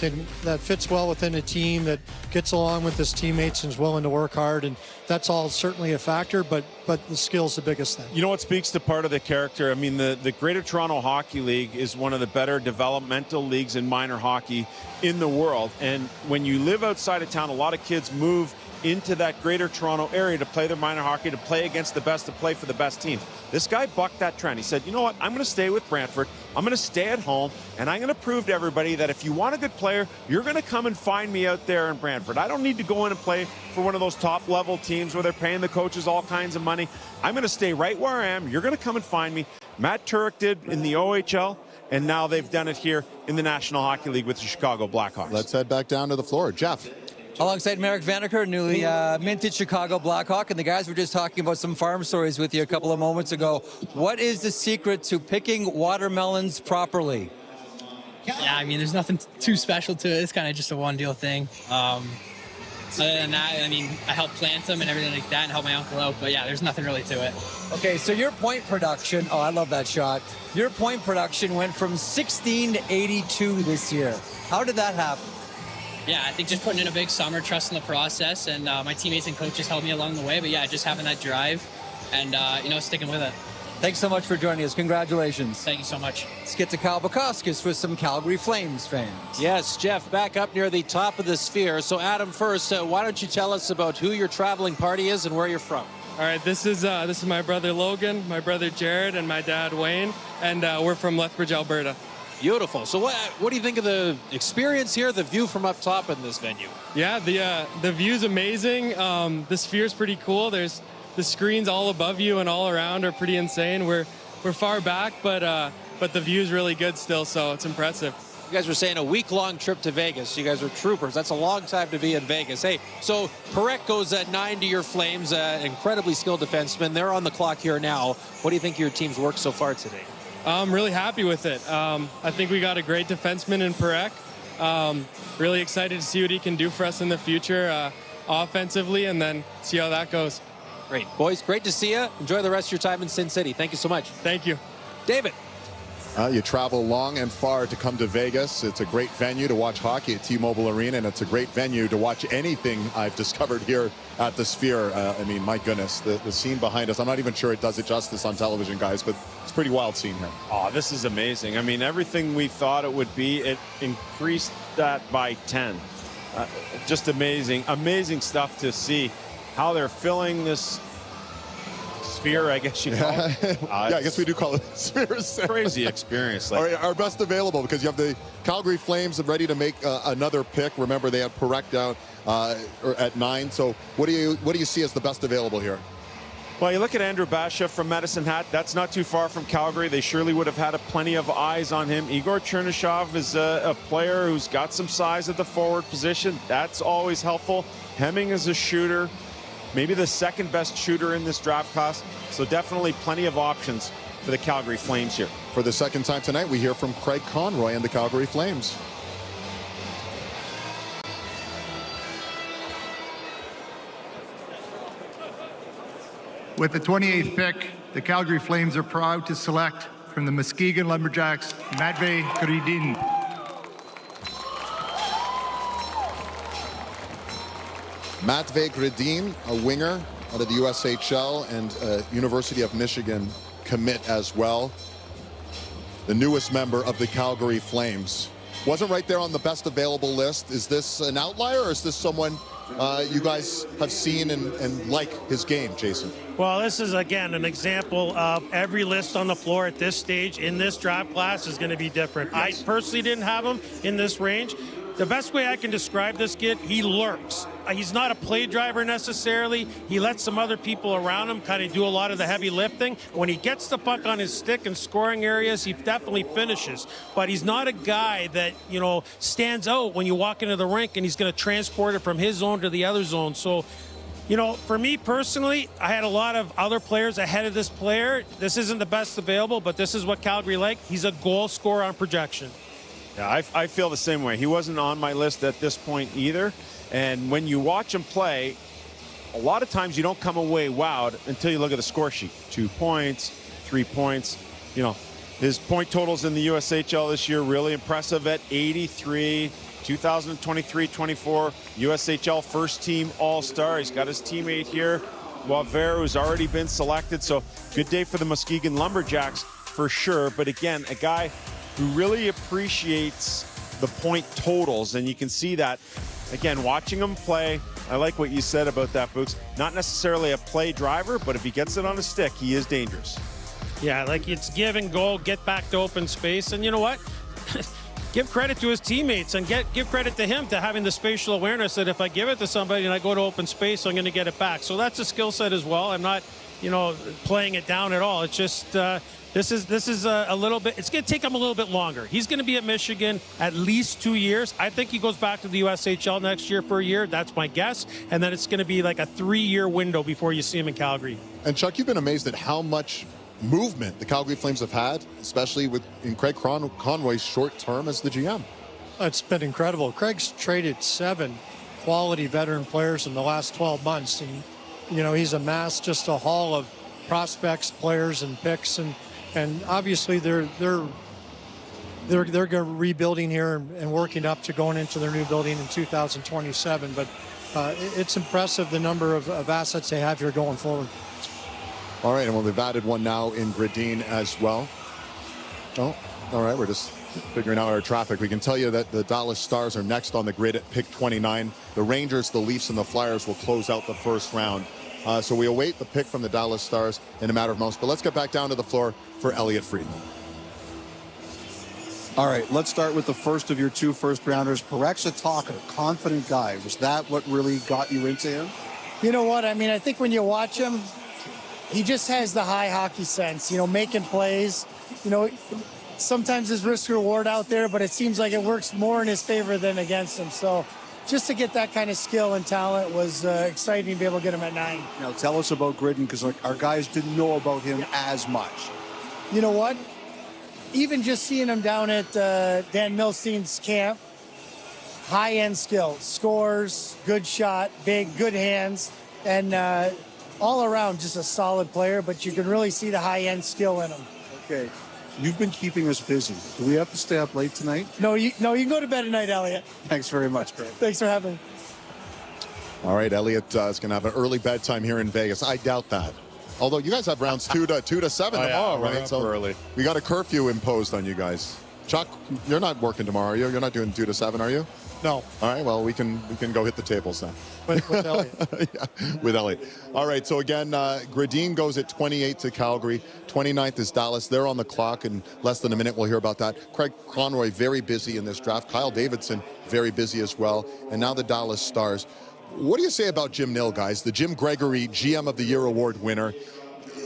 Speaker 4: fits well within a team, that gets along with his teammates and is willing to work hard, and that's all certainly a factor, but the skill's the biggest thing.
Speaker 3: You know what speaks to part of the character? I mean, the Greater Toronto Hockey League is one of the better developmental leagues in minor hockey in the world, and when you live outside of town, a lot of kids move into that Greater Toronto area to play their minor hockey, to play against the best, to play for the best teams. This guy bucked that trend. He said, you know what, I'm going to stay with Brantford, I'm going to stay at home, and I'm going to prove to everybody that if you want a good player, you're going to come and find me out there in Brantford. I don't need to go in and play for one of those top-level teams where they're paying the coaches all kinds of money. I'm going to stay right where I am. You're going to come and find me. Matt Turek did in the OHL, and now they've done it here in the National Hockey League with the Chicago Blackhawks.
Speaker 1: Let's head back down to the floor. Jeff.
Speaker 8: Alongside Marek Vanacker, newly minted Chicago Blackhawk, and the guys were just talking about some farm stories with you a couple of moments ago. What is the secret to picking watermelons properly?
Speaker 13: Yeah, I mean, there's nothing too special to it. It's kind of just a one-deal thing. Other than that, I mean, I help plant them and everything like that and help my uncle out, but yeah, there's nothing really to it.
Speaker 8: Okay, so your point production, oh, I love that shot. Your point production went from 16 to 82 this year. How did that happen?
Speaker 13: Yeah, I think just putting in a big summer, trusting the process, and my teammates and coaches helped me along the way. But yeah, just having that drive and, sticking with it.
Speaker 8: Thanks so much for joining us. Congratulations.
Speaker 13: Thank you so much.
Speaker 8: Let's get to Kyle Bukauskas with some Calgary Flames fans.
Speaker 14: Yes, Jeff, back up near the top of the sphere. So, Adam, first, why don't you tell us about who your traveling party is and where you're from?
Speaker 15: All right, this is my brother Logan, my brother Jared, and my dad Wayne, and we're from Lethbridge, Alberta.
Speaker 14: Beautiful. So what do you think of the experience here, the view from up top in this venue?
Speaker 15: Yeah, the view's amazing. The sphere's pretty cool. There's the screens all above you and all around are pretty insane. We're far back, but the view's really good still, so it's impressive.
Speaker 14: You guys were saying a week-long trip to Vegas. You guys are troopers. That's a long time to be in Vegas. Hey, so Parekh goes at 9 to your Flames, incredibly skilled defenseman. They're on the clock here now. What do you think of your team's work so far today?
Speaker 15: I'm really happy with it. I think we got a great defenseman in Parekh. Really excited to see what he can do for us in the future offensively, and then see how that goes.
Speaker 14: Great. Boys, great to see you. Enjoy the rest of your time in Sin City. Thank you so much.
Speaker 15: Thank you.
Speaker 14: David.
Speaker 1: You travel long and far to come to Vegas. It's a great venue to watch hockey at T-Mobile Arena, and it's a great venue to watch anything I've discovered here at the Sphere. I mean, my goodness, the scene behind us, I'm not even sure it does it justice on television, guys, but it's a pretty wild scene here.
Speaker 3: Oh, this is amazing. I mean, everything we thought it would be, it increased that by 10. Just amazing, amazing stuff to see how they're filling this Sphere, I guess you call it.
Speaker 1: Yeah, I guess we do call it Sphere.
Speaker 3: Crazy experience.
Speaker 1: Our best available, because you have the Calgary Flames ready to make another pick. Remember, they had Parekh down at 9. So what do you see as the best available here?
Speaker 3: Well, you look at Andrew Basha from Medicine Hat. That's not too far from Calgary. They surely would have had plenty of eyes on him. Igor Chernyshov is a player who's got some size at the forward position. That's always helpful. Hemming is a shooter. Maybe the second best shooter in this draft class. So definitely plenty of options for the Calgary Flames here.
Speaker 1: For the second time tonight, we hear from Craig Conroy and the Calgary Flames.
Speaker 16: With the 28th pick, the Calgary Flames are proud to select from the Muskegon Lumberjacks, Matvei Gridin.
Speaker 1: Matvei Gridin, a winger out of the USHL and University of Michigan commit as well. The newest member of the Calgary Flames. Wasn't right there on the best available list. Is this an outlier, or is this someone you guys have seen and like his game, Jason?
Speaker 2: Well, this is, again, an example of every list on the floor at this stage in this draft class is going to be different. Yes. I personally didn't have him in this range. The best way I can describe this kid, he lurks. He's not a play driver necessarily. He lets some other people around him kind of do a lot of the heavy lifting. When he gets the puck on his stick in scoring areas, he definitely finishes. But he's not a guy that, you know, stands out when you walk into the rink and he's going to transport it from his zone to the other zone. So, you know, for me personally, I had a lot of other players ahead of this player. This isn't the best available, but this is what Calgary like. He's a goal scorer on projection.
Speaker 3: Yeah, I feel the same way. He wasn't on my list at this point either. And when you watch him play, a lot of times you don't come away wowed until you look at the score sheet. 2 points, 3 points. You know, his point totals in the USHL this year really impressive at 83. 2023-24 USHL first team All-Star. He's got his teammate here, Waver, who's already been selected. So good day for the Muskegon Lumberjacks for sure. But again, a guy who really appreciates the point totals, and you can see that again watching him play. I like what you said about that, Boots. Not necessarily a play driver, but if he gets it on a stick, he is dangerous.
Speaker 2: Yeah, like it's give and go, get back to open space, and you know what? Give credit to his teammates and give credit to him to having the spatial awareness that if I give it to somebody and I go to open space, I'm going to get it back. So that's a skill set as well. I'm not, you know, playing it down at all. It's just this is a little bit. It's going to take him a little bit longer. He's going to be at Michigan at least 2 years. I think he goes back to the USHL next year for a year. That's my guess. And then it's going to be like a 3-year window before you see him in Calgary.
Speaker 1: And Chuck, you've been amazed at how much movement the Calgary Flames have had, especially in Craig Conroy's short term as the GM.
Speaker 4: It's been incredible. Craig's traded 7 quality veteran players in the last 12 months, and you know he's amassed just a haul of prospects, players, and picks, and obviously they're rebuilding here and working up to going into their new building in 2027. But it's impressive the number of assets they have here going forward.
Speaker 1: All right, and well, they've added one now in Gridin as well. Oh, all right, we're just figuring out our traffic. We can tell you that the Dallas Stars are next on the grid at pick 29. The Rangers, the Leafs, and the Flyers will close out the first round. So we await the pick from the Dallas Stars in a matter of moments. But let's get back down to the floor for Elliotte Friedman.
Speaker 6: All right, let's start with the first of your 2 first-rounders. Parek's a talker, confident guy. Was that what really got you into him?
Speaker 9: You know what? I mean, I think when you watch him, he just has the high hockey sense, making plays. Sometimes there's risk reward out there, but it seems like it works more in his favor than against him. So just to get that kind of skill and talent was exciting to be able to get him at 9.
Speaker 6: Now, tell us about Gridin, because our guys didn't know about him as much.
Speaker 9: You know what? Even just seeing him down at Dan Milstein's camp, high-end skill, scores, good shot, big, good hands, and all around just a solid player, but you can really see the high-end skill in him.
Speaker 6: Okay. You've been keeping us busy. Do we have to stay up late tonight?
Speaker 9: No, you can go to bed tonight, Elliotte.
Speaker 6: Thanks very much, Greg.
Speaker 9: Thanks for having me.
Speaker 1: All right, Elliotte is going to have an early bedtime here in Vegas. I doubt that. Although you guys have rounds 2 to 7 tomorrow, right? So
Speaker 3: early.
Speaker 1: We got a curfew imposed on you guys. Chuck, you're not working tomorrow, are you? You're not doing 2 to 7, are you?
Speaker 9: No.
Speaker 1: All right, well, we can go hit the tables then.
Speaker 9: With Elliotte.
Speaker 1: Yeah, with Elliotte. All right, so again, Gridin goes at 28 to Calgary. 29th is Dallas. They're on the clock in less than a minute. We'll hear about that. Craig Conroy, very busy in this draft. Kyle Davidson, very busy as well. And now the Dallas Stars. What do you say about Jim Nill, guys? The Jim Gregory GM of the Year award winner.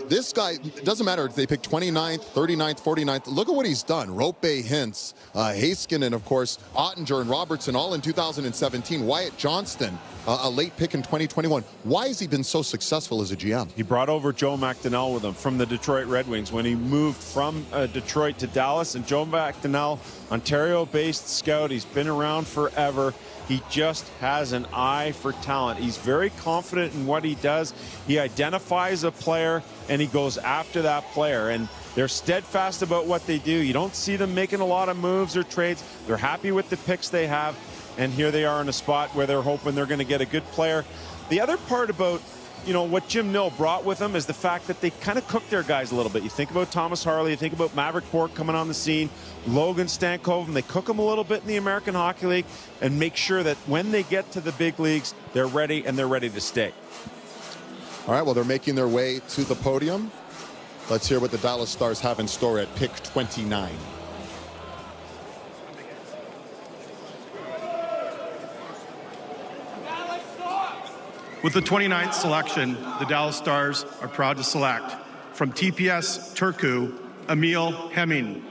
Speaker 1: This guy, it doesn't matter if they pick 29th, 39th, 49th. Look at what he's done. Rope Hintz, Heiskanen, of course, Ottinger and Robertson, all in 2017. Wyatt Johnston, a late pick in 2021. Why has he been so successful as a GM?
Speaker 3: He brought over Joe McDonnell with him from the Detroit Red Wings when he moved from Detroit to Dallas. And Joe McDonnell, Ontario-based scout, he's been around forever. He just has an eye for talent. He's very confident in what he does. He identifies a player and he goes after that player. And they're steadfast about what they do. You don't see them making a lot of moves or trades. They're happy with the picks they have. And here they are in a spot where they're hoping they're going to get a good player. The other part about what Jim Nill brought with him is the fact that they kind of cook their guys a little bit. You think about Thomas Harley, you think about Maverick Bourque coming on the scene, Logan Stankoven. They cook them a little bit in the American Hockey League and make sure that when they get to the big leagues, they're ready and they're ready to stay.
Speaker 1: All right, well, they're making their way to the podium. Let's hear what the Dallas Stars have in store at pick 29.
Speaker 17: With the 29th selection, the Dallas Stars are proud to select from TPS Turku, Emil Hemming.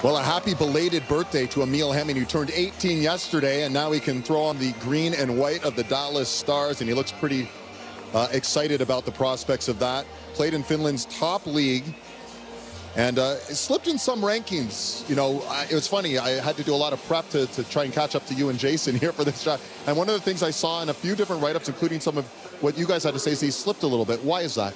Speaker 1: Well, a happy belated birthday to Emil Hemming, who turned 18 yesterday, and now he can throw on the green and white of the Dallas Stars, and he looks pretty excited about the prospects of that. Played in Finland's top league. And slipped in some rankings. It was funny. I had to do a lot of prep to try and catch up to you and Jason here for this draft. And one of the things I saw in a few different write-ups, including some of what you guys had to say, is he slipped a little bit. Why is that?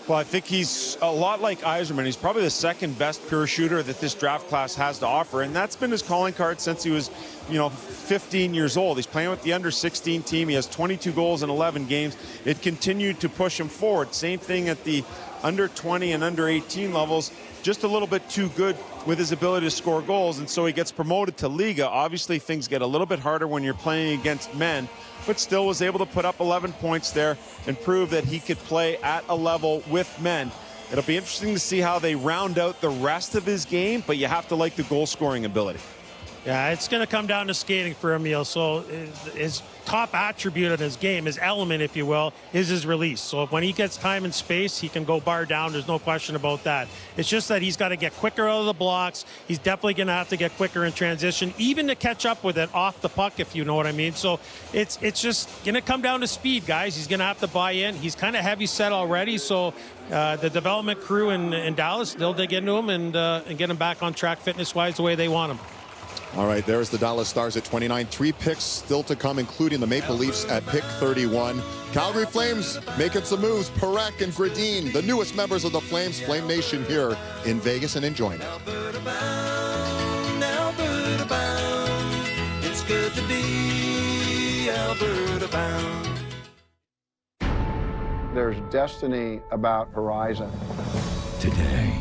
Speaker 3: Well, I think he's a lot like Yzerman. He's probably the second best pure shooter that this draft class has to offer. And that's been his calling card since he was, 15 years old. He's playing with the under-16 team. He has 22 goals in 11 games. It continued to push him forward. Same thing at the under 20 and under 18 levels, just a little bit too good with his ability to score goals, and so he gets promoted to Liga. Obviously, things get a little bit harder when you're playing against men, but still was able to put up 11 points there and prove that he could play at a level with men. It'll be interesting to see how they round out the rest of his game, but you have to like the goal-scoring ability.
Speaker 2: Yeah, it's going to come down to skating for Emil. So his top attribute in his game, his element, if you will, is his release. So when he gets time and space, he can go bar down. There's no question about that. It's just that he's got to get quicker out of the blocks. He's definitely going to have to get quicker in transition, even to catch up with it off the puck, if you know what I mean. So it's just going to come down to speed, guys. He's going to have to buy in. He's kind of heavy set already. So the development crew in Dallas, they'll dig into him and get him back on track fitness-wise the way they want him.
Speaker 1: All right, there's the Dallas Stars at 29. 3 picks still to come, including the Maple Leafs at pick 31. Calgary Flames making some moves. Parek and Gridin, the newest members of the Flames. Flame Nation here in Vegas and enjoying it.
Speaker 18: Alberta bound. It's good to be Alberta bound.
Speaker 10: there's destiny about Horizon.
Speaker 18: Today,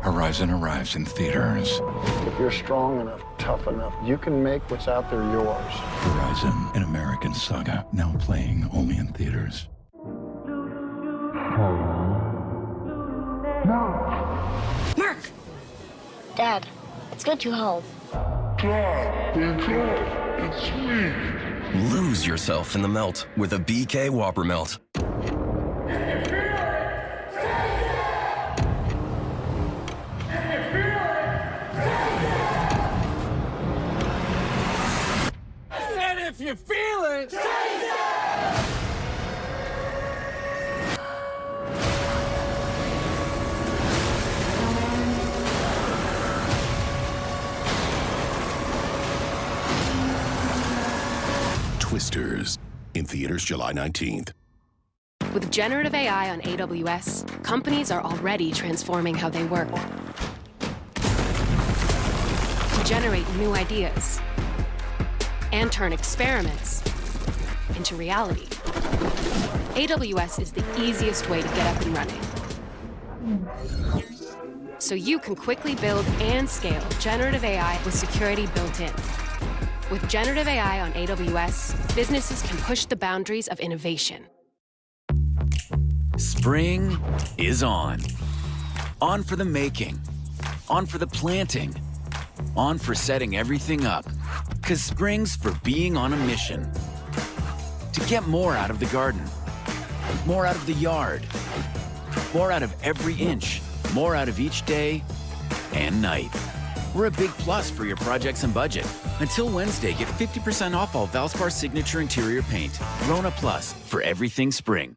Speaker 18: Horizon arrives in theaters.
Speaker 10: If you're strong enough, tough enough, you can make what's out there yours.
Speaker 18: Horizon, an American saga, now playing only in theaters.
Speaker 5: Mark! Dad, let's go to home.
Speaker 10: Dad, it's me.
Speaker 27: Lose yourself in the melt with a BK Whopper Melt.
Speaker 10: If you feel it,
Speaker 19: Twisters, in theaters July 19th.
Speaker 20: With generative AI on AWS, companies are already transforming how they work to generate new ideas and turn experiments into reality. AWS is the easiest way to get up and running, so you can quickly build and scale generative AI with security built in. With generative AI on AWS, businesses can push the boundaries of innovation.
Speaker 21: Spring is on. On for the making. On for the planting. On for setting everything up. 'Cause spring's for being on a mission. To get more out of the garden. More out of the yard. More out of every inch. More out of each day and night. We're a big plus for your projects and budget. Until Wednesday, get 50% off all Valspar Signature Interior Paint. Rona Plus for everything spring.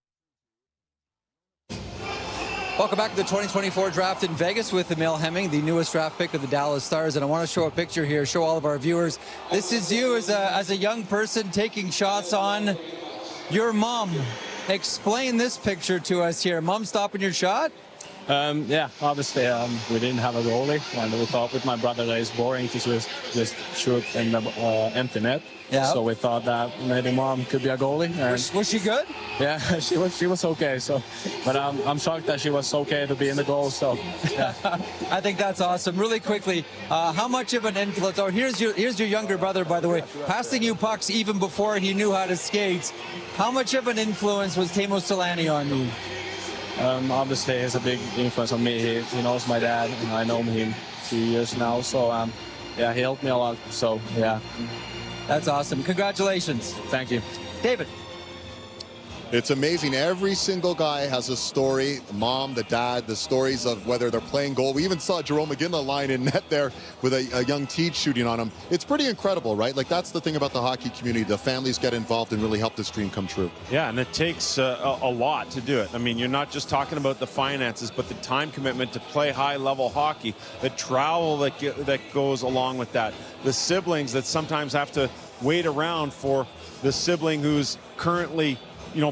Speaker 8: Welcome back to the 2024 draft in Vegas with Emil Hemming, the newest draft pick of the Dallas Stars. And I want to show a picture here, show all of our viewers. This is you as a young person taking shots on your mom. Explain this picture to us here. Mom stopping your shot?
Speaker 22: Yeah, obviously we didn't have a goalie, and we thought with my brother that it's boring to just shoot in the empty net.
Speaker 8: Yeah.
Speaker 22: So we thought that maybe mom could be a goalie.
Speaker 8: Was she good?
Speaker 22: Yeah, she was okay. So, but I'm shocked that she was okay to be in the goal. So, yeah.
Speaker 8: I think that's awesome. Really quickly, how much of an influence? Oh, here's your younger brother, by the way, passing you pucks even before he knew how to skate. How much of an influence was Teemu Selanne on you?
Speaker 22: Obviously, he's a big influence on me. He knows my dad, and I know him a few years now. So, yeah, he helped me a lot. So, yeah.
Speaker 8: That's awesome. Congratulations.
Speaker 22: Thank you.
Speaker 8: David.
Speaker 1: It's amazing. Every single guy has a story. The mom, the dad, the stories of whether they're playing goal. We even saw Jerome Iginla line in net there with a young Teed shooting on him. It's pretty incredible, right? Like, that's the thing about the hockey community. The families get involved and really help this dream come true.
Speaker 3: Yeah, and it takes a lot to do it. I mean, you're not just talking about the finances, but the time commitment to play high-level hockey, the travel that goes along with that, the siblings that sometimes have to wait around for the sibling who's currently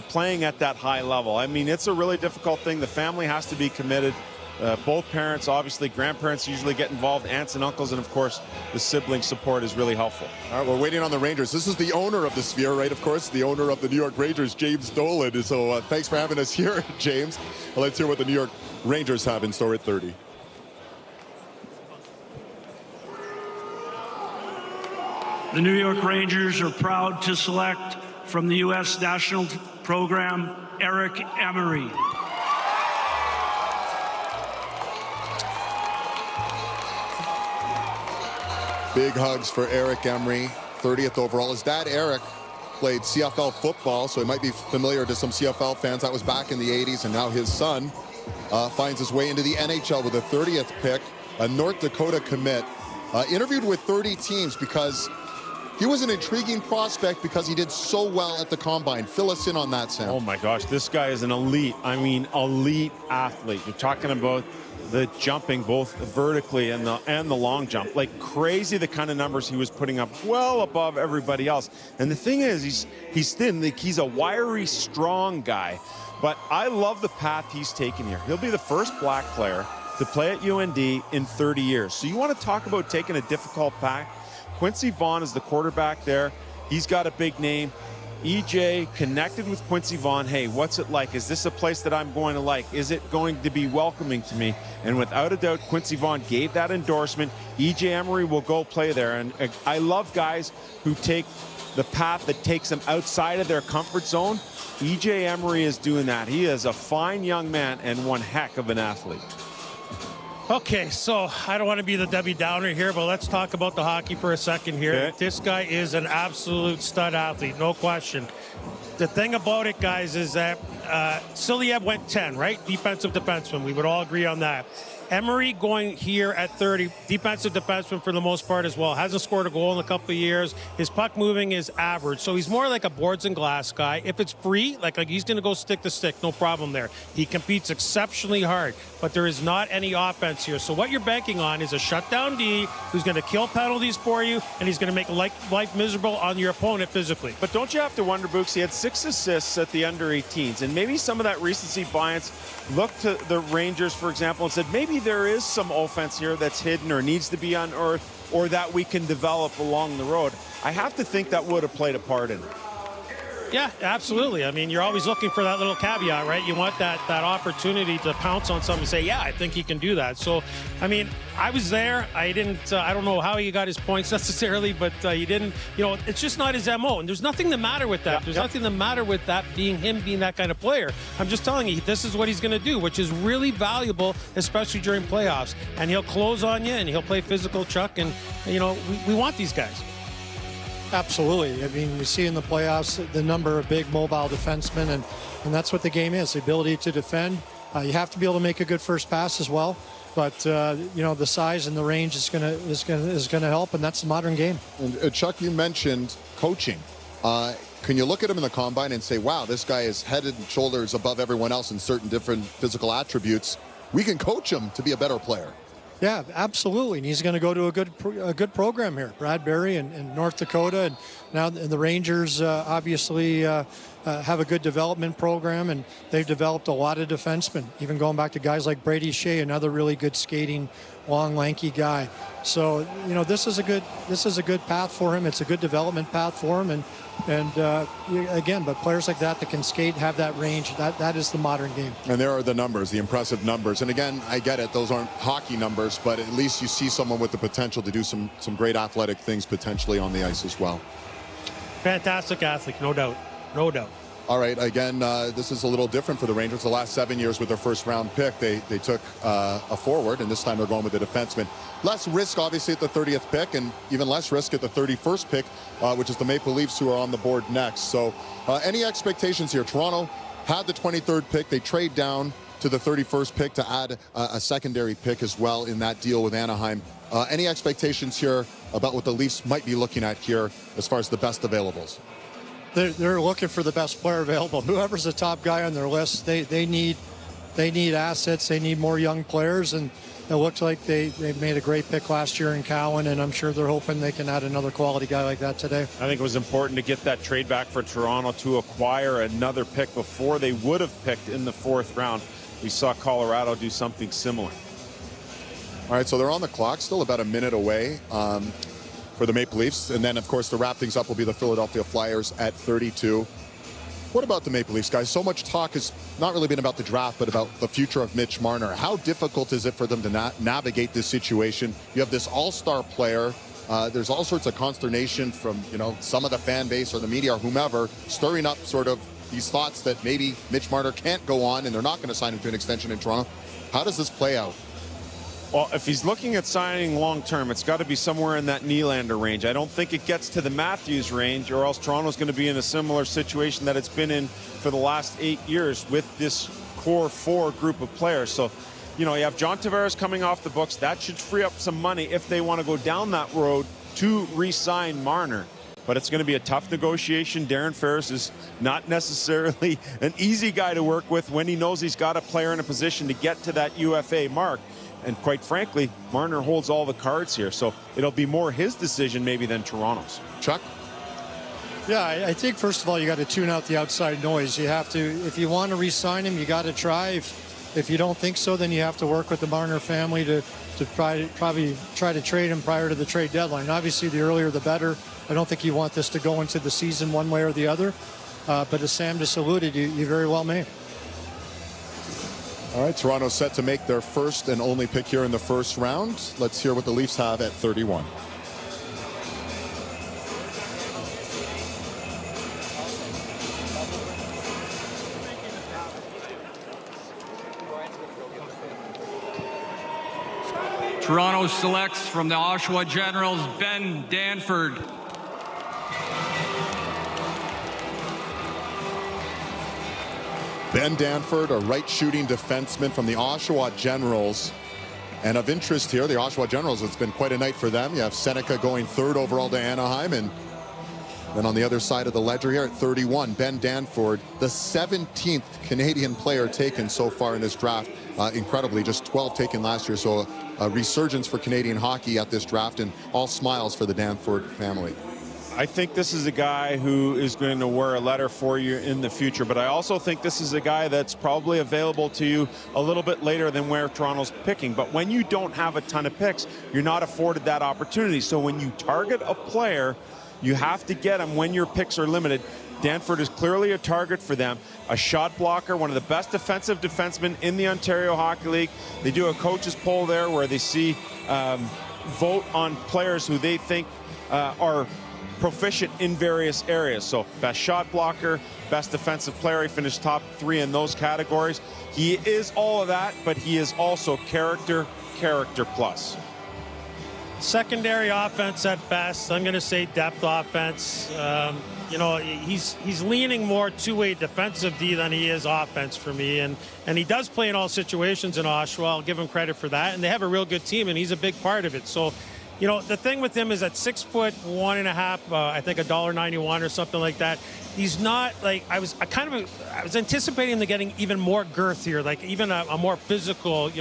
Speaker 3: playing at that high level. I mean, it's a really difficult thing. The family has to be committed. Both parents, obviously, grandparents usually get involved, aunts and uncles, and of course, the sibling support is really helpful.
Speaker 1: All right, we're waiting on the Rangers. This is the owner of the Sphere, right? Of course, the owner of the New York Rangers, James Dolan. So thanks for having us here, James. Well, let's hear what the New York Rangers have in store at 30.
Speaker 23: The New York Rangers are proud to select from the U.S. National Program, Eric Emery.
Speaker 1: Big hugs for Eric Emery, 30th overall. His dad, Eric, played CFL football, so he might be familiar to some CFL fans. That was back in the 80s, and now his son finds his way into the NHL with a 30th pick, a North Dakota commit. Interviewed with 30 teams because he was an intriguing prospect because he did so well at the Combine. Fill us in on that, Sam.
Speaker 3: Oh, my gosh. This guy is an elite athlete. You're talking about the jumping both vertically and the long jump. Like crazy, the kind of numbers he was putting up well above everybody else. And the thing is, he's thin. Like, he's a wiry, strong guy. But I love the path he's taken here. He'll be the first black player to play at UND in 30 years. So you want to talk about taking a difficult path? Quincy Vaughn is the quarterback there. He's got a big name. EJ connected with Quincy Vaughn. Hey, what's it like? Is this a place that I'm going to like? Is it going to be welcoming to me? And without a doubt, Quincy Vaughn gave that endorsement. EJ Emery will go play there. And I love guys who take the path that takes them outside of their comfort zone. EJ Emery is doing that. He is a fine young man and one heck of an athlete.
Speaker 2: Okay, so I don't want to be the Debbie Downer here, but let's talk about the hockey for a second here.
Speaker 3: Okay.
Speaker 2: This guy is an absolute stud athlete, no question. The thing about it, guys, is that Siliev went 10, right? Defensive defenseman. We would all agree on that. Emery going here at 30, defensive defenseman for the most part as well. Hasn't scored a goal in a couple of years. His puck moving is average. So he's more like a boards and glass guy. If it's free, like he's going to go stick to stick, no problem there. He competes exceptionally hard, but there is not any offense here. So what you're banking on is a shutdown D who's going to kill penalties for you, and he's going to make life miserable on your opponent physically.
Speaker 3: But don't you have to wonder, Books, he had 6 assists at the under 18s, and maybe some of that recency bias looked to the Rangers, for example, and said maybe there is some offense here that's hidden or needs to be unearthed or that we can develop along the road. I have to think that would have played a part in it.
Speaker 2: Yeah, absolutely. I mean, you're always looking for that little caveat, right? You want that opportunity to pounce on something and say, yeah, I think he can do that. So, I mean, I was there. I didn't, I don't know how he got his points necessarily, but he didn't, you know, it's just not his MO. And there's nothing the matter with that. There's nothing the matter with that being him being that kind of player. I'm just telling you, this is what he's going to do, which is really valuable, especially during playoffs. And he'll close on you and he'll play physical, Chuck. And, you know, we want these guys.
Speaker 4: Absolutely. I mean, we see in the playoffs the number of big mobile defensemen, and that's what the game is, the ability to defend. You have to be able to make a good first pass as well, but you know, the size and the range is going to help, and that's the modern game.
Speaker 1: And Chuck, you mentioned coaching. Can you look at him in the combine and say, wow, this guy is head and shoulders above everyone else in certain different physical attributes? We can coach him to be a better player.
Speaker 4: Yeah, absolutely. And he's going to go to a good program here. Bradbury and North Dakota, and now the Rangers obviously have a good development program, and they've developed a lot of defensemen, even going back to guys like Brady Shea, another really good skating, long, lanky guy. So, you know, this is a good path for him. It's a good development path for him, and again, but players like that can skate, have that range, that is the modern game.
Speaker 1: And there are the numbers, the impressive numbers. And again, I get it, those aren't hockey numbers, but at least you see someone with the potential to do some great athletic things potentially on the ice as well.
Speaker 2: Fantastic athlete, no doubt. No doubt.
Speaker 1: All right, again, this is a little different for the Rangers. The last 7 years with their first round pick, they took a forward, and this time they're going with a defenseman. Less risk, obviously, at the 30th pick, and even less risk at the 31st pick, which is the Maple Leafs, who are on the board next. So any expectations here? Toronto had the 23rd pick. They trade down to the 31st pick to add a secondary pick as well in that deal with Anaheim. Any expectations here about what the Leafs might be looking at here as far as the best availables?
Speaker 4: They're looking for the best player available. Whoever's the top guy on their list, they need assets. They need more young players, and it looks like they made a great pick last year in Cowan, and I'm sure they're hoping they can add another quality guy like that today.
Speaker 3: I think it was important to get that trade back for Toronto to acquire another pick before they would have picked in the 4th round. We saw Colorado do something similar.
Speaker 1: All right, so they're on the clock, still about a minute away for the Maple Leafs. And then, of course, to wrap things up will be the Philadelphia Flyers at 32. What about the Maple Leafs, guys? So much talk has not really been about the draft, but about the future of Mitch Marner. How difficult is it for them to navigate this situation? You have this all-star player. There's all sorts of consternation from, you know, some of the fan base or the media or whomever, stirring up sort of these thoughts that maybe Mitch Marner can't go on and they're not going to sign him to an extension in Toronto. How does this play out?
Speaker 3: Well, if he's looking at signing long-term, it's got to be somewhere in that Nylander range. I don't think it gets to the Matthews range, or else Toronto's going to be in a similar situation that it's been in for the last 8 years with this core 4 group of players. So, you know, you have John Tavares coming off the books. That should free up some money if they want to go down that road to re-sign Marner. But it's going to be a tough negotiation. Darren Ferris is not necessarily an easy guy to work with when he knows he's got a player in a position to get to that UFA mark. And quite frankly, Marner holds all the cards here. So it'll be more his decision maybe than Toronto's.
Speaker 1: Chuck?
Speaker 4: Yeah, I think, first of all, you got to tune out the outside noise. You have to, if you want to re-sign him, you got to try. If you don't think so, then you have to work with the Marner family to probably try to trade him prior to the trade deadline. Obviously, the earlier the better. I don't think you want this to go into the season one way or the other. But as Sam just alluded, you very well may.
Speaker 1: All right, Toronto set to make their first and only pick here in the first round. Let's hear what the Leafs have at 31.
Speaker 7: Toronto selects from the Oshawa Generals, Ben Danford.
Speaker 1: Ben Danford, a right-shooting defenseman from the Oshawa Generals. And of interest here, the Oshawa Generals, it's been quite a night for them. You have Sennecke going 3rd overall to Anaheim, and then on the other side of the ledger here at 31, Ben Danford, the 17th Canadian player taken so far in this draft. Incredibly, just 12 taken last year, so a resurgence for Canadian hockey at this draft, and all smiles for the Danford family.
Speaker 3: I think this is a guy who is going to wear a letter for you in the future, but I also think this is a guy that's probably available to you a little bit later than where Toronto's picking. But when you don't have a ton of picks, you're not afforded that opportunity. So when you target a player, you have to get him when your picks are limited. Danford is clearly a target for them, a shot blocker, one of the best defensive defensemen in the Ontario Hockey League. They do a coaches poll there where they see vote on players who they think are proficient in various areas. So best shot blocker, best defensive player. He finished top 3 in those categories. He is all of that, but he is also character plus.
Speaker 2: Secondary offense at best. I'm going to say depth offense. You know, he's leaning more two-way defensive D than he is offense for me, and he does play in all situations in Oshawa. I'll give him credit for that, and they have a real good team, and he's a big part of it. So, you know, the thing with him is at 6'1.5", I think $1.91 or something like that. He's not like I was anticipating him to getting even more girth here, like even a more physical, you know,